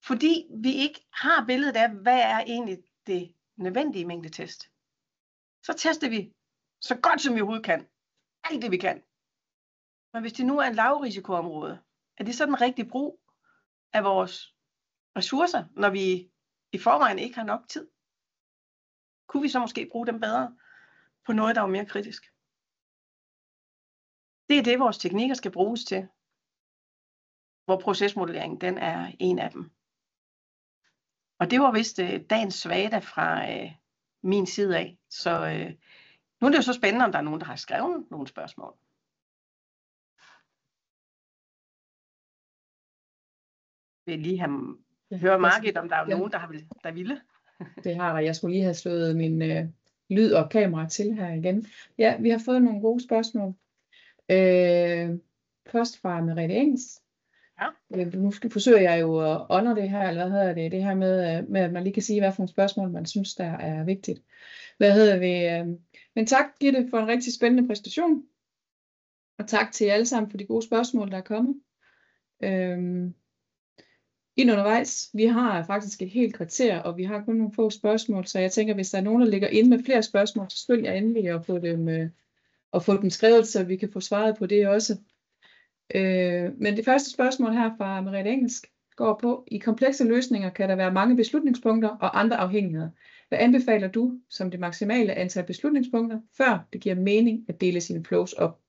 Fordi vi ikke har billedet af, hvad er egentlig det nødvendige mængde test. Så tester vi så godt som vi overhovedet kan. Alt det vi kan. Men hvis det nu er en lavrisikoområde, er det så den rigtige brug af vores ressourcer, når vi i forvejen ikke har nok tid? Kunne vi så måske bruge dem bedre på noget, der er mere kritisk? Det er det, vores teknikker skal bruges til. Hvor procesmodellering, den er en af dem. Og det var vist dagens svada fra min side af. Så nu er det jo så spændende, om der er nogen, der har skrevet nogle spørgsmål. Jeg vil lige høre Margit, om der er nogen, der ville. Det har der. Jeg skulle lige have slået min lyd og kamera til her igen. Ja, vi har fået nogle gode spørgsmål. Først fra Merete Engs. Ja. Nu forsøger jeg jo at honor det her, eller hvad hedder det, det her med at man lige kan sige, hvad for nogle spørgsmål, man synes, der er vigtigt. Men tak, Gitte, for en rigtig spændende præstation. Og tak til jer alle sammen for de gode spørgsmål, der er kommet. Ind undervejs, vi har faktisk et helt kvarter, og vi har kun nogle få spørgsmål, så jeg tænker, hvis der er nogen, der ligger inde med flere spørgsmål, så følg jer endelig og få dem skrevet, så vi kan få svaret på det også. Men det første spørgsmål her fra Merete Engelsk går på, i komplekse løsninger kan der være mange beslutningspunkter og andre afhængigheder. Hvad anbefaler du som det maksimale antal beslutningspunkter, før det giver mening at dele sine flows op?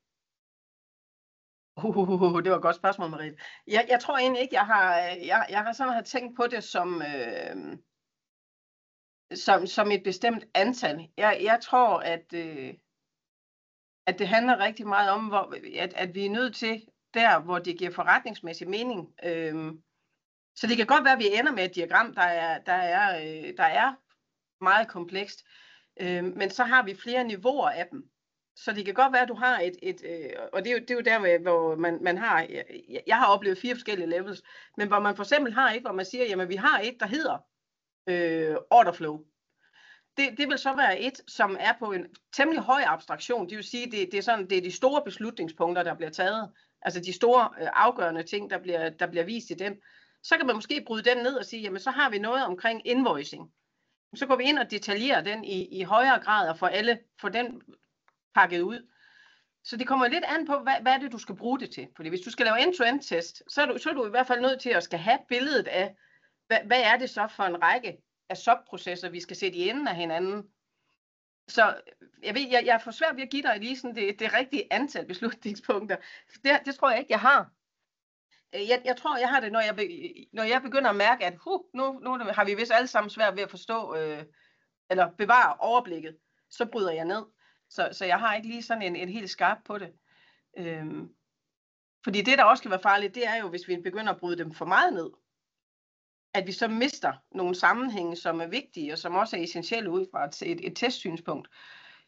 Det var et godt spørgsmål, Merete. Jeg tror egentlig ikke, jeg har sådan tænkt på det som et bestemt antal. Jeg tror, at det handler rigtig meget om, at vi er nødt til der, hvor det giver forretningsmæssig mening. Så det kan godt være, at vi ender med et diagram, der er meget komplekst, men så har vi flere niveauer af dem. Så det kan godt være, at du har og det er jo der, hvor man har, jeg har oplevet 4 forskellige levels, men hvor man for eksempel har et, hvor man siger, jamen vi har et, der hedder orderflow. Det vil så være et, som er på en temmelig høj abstraktion. Det vil sige, det er de store beslutningspunkter, der bliver taget. Altså de store afgørende ting, der bliver vist i den. Så kan man måske bryde den ned og sige, jamen så har vi noget omkring invoicing. Så går vi ind og detaljerer den i højere grad og får den pakket ud. Så det kommer lidt an på, hvad er det, du skal bruge det til. Fordi hvis du skal lave end-to-end test, så er du i hvert fald nødt til at skal have billedet af, hvad er det så for en række af subprocesser, vi skal sætte i enden af hinanden. Så jeg får svært ved at give dig lige sådan det rigtige antal beslutningspunkter. Det tror jeg ikke, jeg har. Jeg tror, jeg har det, når jeg begynder at mærke, at nu har vi vist alle sammen svært ved at forstå, eller bevare overblikket, så bryder jeg ned. Så jeg har ikke lige sådan en helt skarp på det. Fordi det, der også kan være farligt, det er jo, hvis vi begynder at bryde dem for meget ned. At vi så mister nogle sammenhænge, som er vigtige, og som også er essentielle ud fra et testsynspunkt.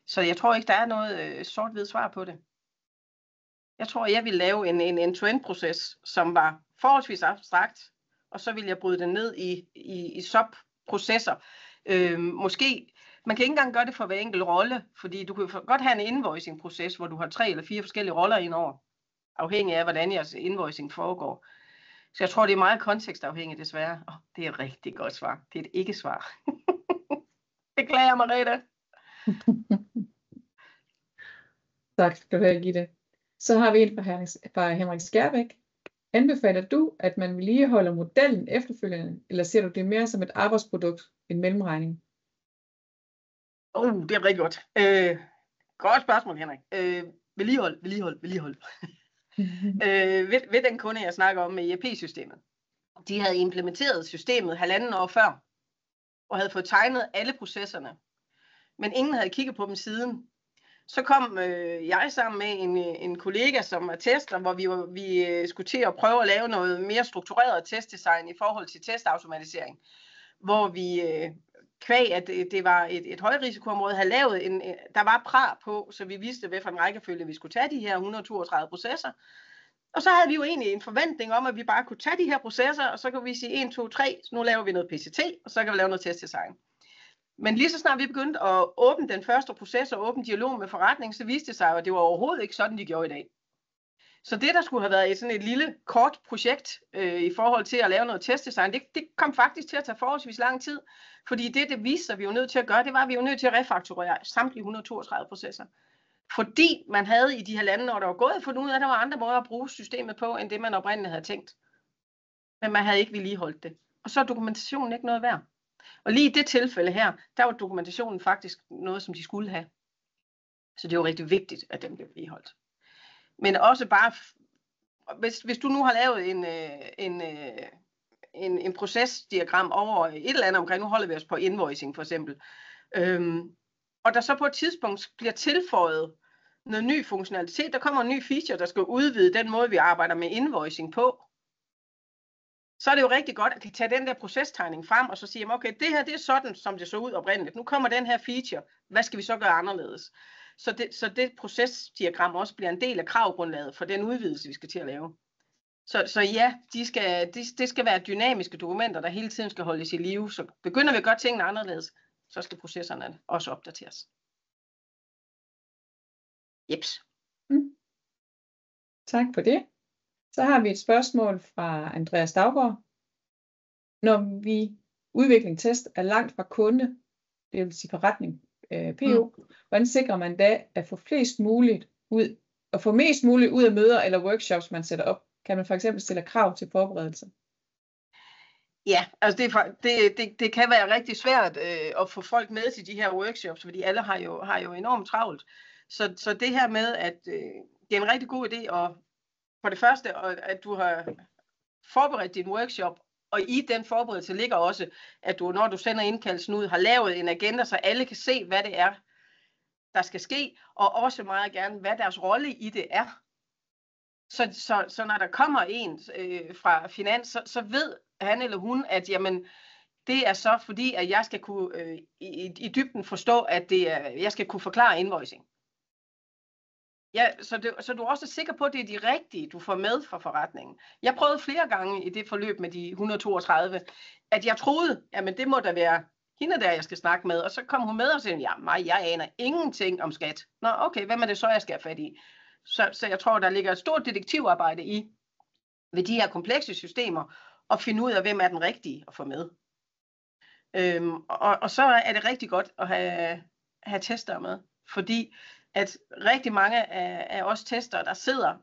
Så jeg tror ikke, der er noget sort-hvid svar på det. Jeg tror, jeg vil lave en end-to-end-proces, som var forholdsvis abstrakt, og så vil jeg bryde den ned i subprocesser. Måske, man kan ikke engang gøre det for hver enkelt rolle, fordi du kan godt have en invoicing-proces, hvor du har 3 eller 4 forskellige roller indover, afhængig af, hvordan jeres invoicing foregår. Så jeg tror, det er meget kontekstafhængigt, desværre. Det er et rigtig godt svar. Det er et ikke-svar. Beklager, Merete. Tak skal du have, Gitte. Så har vi en fra Henrik Skærbæk. Anbefaler du, at man vedligeholder modellen efterfølgende, eller ser du det mere som et arbejdsprodukt, en mellemregning? Det er rigtig godt. Godt spørgsmål, Henrik. Vedligehold. Ved den kunde, jeg snakker om med ERP-systemet. De havde implementeret systemet 1,5 år før, og havde fået tegnet alle processerne. Men ingen havde kigget på dem siden. Så kom jeg sammen med en kollega, som er tester, hvor vi skulle til at prøve at lave noget mere struktureret testdesign i forhold til testautomatisering. Hvor vi kvæg, at det var et højrisikoområde, havde lavet der var PRA på, så vi vidste, hvad for en rækkefølge vi skulle tage de her 132 processer. Og så havde vi jo egentlig en forventning om, at vi bare kunne tage de her processer, og så kan vi sige 1, 2, 3, så nu laver vi noget PCT, og så kan vi lave noget testdesign. Men lige så snart vi begyndte at åbne den første proces og åbne dialog med forretning, så viste det sig jo, at det var overhovedet ikke sådan, de gjorde i dag. Så det, der skulle have været sådan et lille, kort projekt i forhold til at lave noget testdesign, det kom faktisk til at tage forholdsvis lang tid. Fordi det viste sig, vi var nødt til at gøre, det var, at vi var nødt til at refakturere samtlige 132 processer. Fordi man havde i de 1,5 år, der var gået, fundet ud af, at der var andre måder at bruge systemet på, end det man oprindeligt havde tænkt. Men man havde ikke vedligeholdt det. Og så er dokumentationen ikke noget værd. Og lige i det tilfælde her, der var dokumentationen faktisk noget, som de skulle have. Så det var rigtig vigtigt, at den blev vedligeholdt. Men også bare, hvis du nu har lavet en procesdiagram over et eller andet omkring, nu holder vi os på invoicing for eksempel, og der så på et tidspunkt bliver tilføjet noget ny funktionalitet, der kommer en ny feature, der skal udvide den måde, vi arbejder med invoicing på, så er det jo rigtig godt at kan tage den der procestegning frem, og så sige, okay, det her det er sådan, som det så ud oprindeligt. Nu kommer den her feature, hvad skal vi så gøre anderledes? Så det procesdiagram også bliver en del af kravgrundlaget for den udvidelse, vi skal til at lave. Så ja, det skal være dynamiske dokumenter, der hele tiden skal holdes i live. Så begynder vi at gøre tingene anderledes, så skal processerne også opdateres. Jeps. Tak for det. Så har vi et spørgsmål fra Andreas Daggaard. Når vi udvikling test er langt fra kunde, det vil sige forretning, PO, hvordan sikrer man da at få mest muligt ud af møder eller workshops, man sætter op? Kan man for eksempel stille krav til forberedelse? Ja, altså det kan være rigtig svært at få folk med til de her workshops, fordi alle har jo enormt travlt. Så det her med, at det er en rigtig god idé, og for det første, at du har forberedt din workshop, og i den forberedelse ligger også, at du, når du sender indkaldelsen ud, har lavet en agenda, så alle kan se, hvad det er, der skal ske, og også meget gerne, hvad deres rolle i det er. Så når der kommer en fra finans, så ved han eller hun, at jamen, det er så fordi, at jeg skal kunne i dybden forstå, at jeg skal kunne forklare invoicing. Ja, så du er også sikker på, at det er de rigtige, du får med fra forretningen. Jeg prøvede flere gange i det forløb med de 132, at jeg troede, jamen det må da være hende der, jeg skal snakke med. Og så kom hun med og sagde, ja, jeg aner ingenting om skat. Nå, okay, hvem er det så, jeg skal have fat i? Så jeg tror, der ligger et stort detektivarbejde i, ved de her komplekse systemer, at finde ud af, hvem er den rigtige at få med. Og så er det rigtig godt at have tester med, fordi at rigtig mange af os tester, der sidder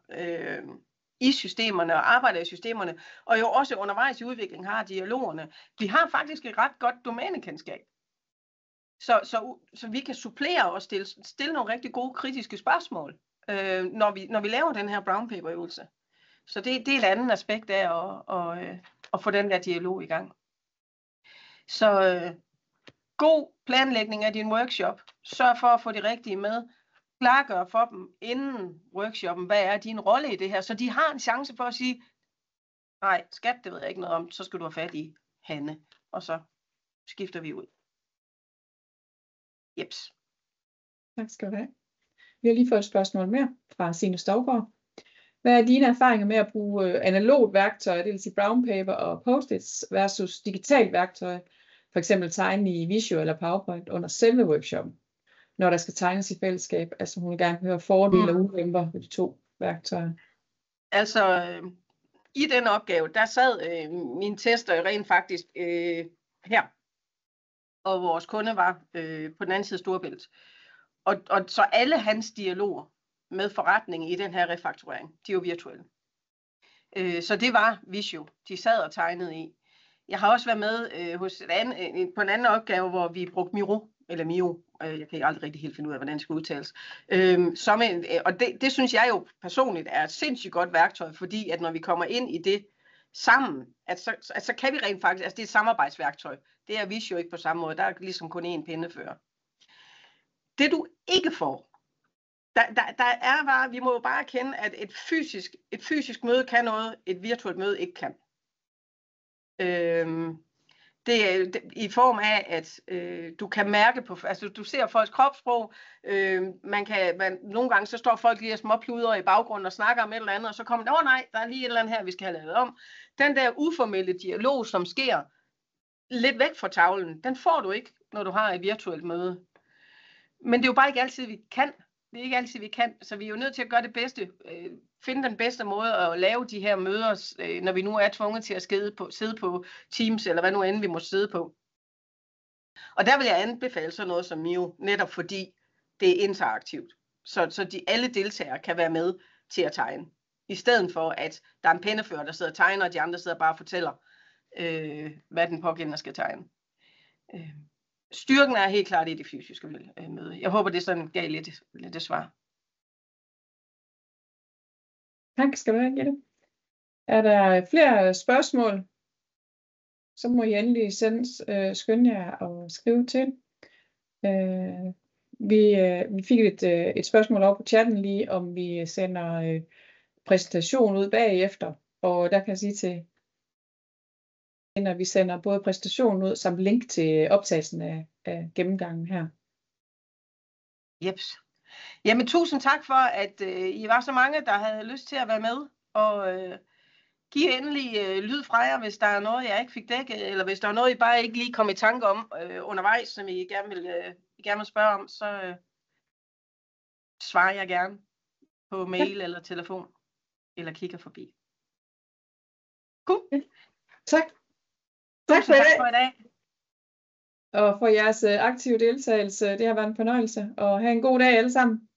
i systemerne og arbejder i systemerne, og jo også undervejs i udviklingen har dialogerne, vi har faktisk et ret godt domænekendskab. Så vi kan supplere og stille nogle rigtig gode kritiske spørgsmål, når vi laver den her brown paper øvelse. Så det er et andet aspekt af at få den der dialog i gang. Så god planlægning af din workshop. Sørg for at få de rigtige med. Klargør for dem inden workshoppen, hvad er din rolle i det her, så de har en chance for at sige, nej, skat, det ved jeg ikke noget om, så skal du have fat i Hanne, og så skifter vi ud. Jeps. Tak skal du have. Vi har lige fået et spørgsmål mere fra Signe Stovgaard. Hvad er dine erfaringer med at bruge analogt værktøj, det vil sige brown paper og post-its, versus digitalt værktøj, for eksempel tegne i Visio eller PowerPoint under selve workshoppen, når der skal tegnes i fællesskab? Altså hun vil gerne høre fordele og ulemper ved de to værktøjer. Altså i den opgave, der sad mine tester rent faktisk her, og vores kunde var på den anden side af Storebælt. Og så alle hans dialoger med forretningen i den her refakturering, de er jo virtuelle. Så det var Visio, de sad og tegnede i. Jeg har også været med på en anden opgave, hvor vi brugte Miro, jeg kan aldrig rigtig helt finde ud af, hvordan det skal udtales. Og det synes jeg jo personligt er et sindssygt godt værktøj, fordi at når vi kommer ind i det sammen, så kan vi rent faktisk, altså det er et samarbejdsværktøj. Det er Visio ikke på samme måde, der er ligesom kun én pindefører. Det du ikke får, vi må jo bare erkende, at et fysisk møde kan noget, et virtuelt møde ikke kan. Det er i form af, at du kan mærke på, altså du ser folks kropssprog, nogle gange så står folk lige og småpluder i baggrunden og snakker om et eller andet, og så kommer nej, der er lige et eller andet her, vi skal have lavet om. Den der uformelle dialog, som sker lidt væk fra tavlen, den får du ikke, når du har et virtuelt møde. Men det er jo bare ikke altid, vi kan. Det er ikke altid, vi kan, så vi er jo nødt til at gøre det bedste, finde den bedste måde at lave de her møder, når vi nu er tvunget til at sidde på Teams, eller hvad nu end vi må sidde på. Og der vil jeg anbefale sådan noget som Mio, netop fordi det er interaktivt, så alle deltagere kan være med til at tegne, i stedet for at der er en pennefører, der sidder og tegner, og de andre sidder bare og fortæller, hvad den pågældende skal tegne. Styrken er helt klart i det fysiske møde. Jeg håber, det sådan gav lidt svar. Tak skal du have, Gitte. Er der flere spørgsmål, så må I endelig skynde jer og skrive til. Vi fik et spørgsmål over på chatten lige, om vi sender præsentation ud bagefter. Og der kan jeg sige til, når vi sender både præsentationen ud, samt link til optagelsen af gennemgangen her. Jeps. Jamen tusind tak for, at I var så mange, der havde lyst til at være med. Og giv endelig lyd fra jer, hvis der er noget, jeg ikke fik dækket, eller hvis der er noget, I bare ikke lige kom i tanke om undervejs, som I gerne vil spørge om, så svarer jeg gerne på mail eller telefon. eller kigger forbi. Cool. Tak. Tak for i dag. Og for jeres aktive deltagelse. Det har været en fornøjelse. Og have en god dag alle sammen.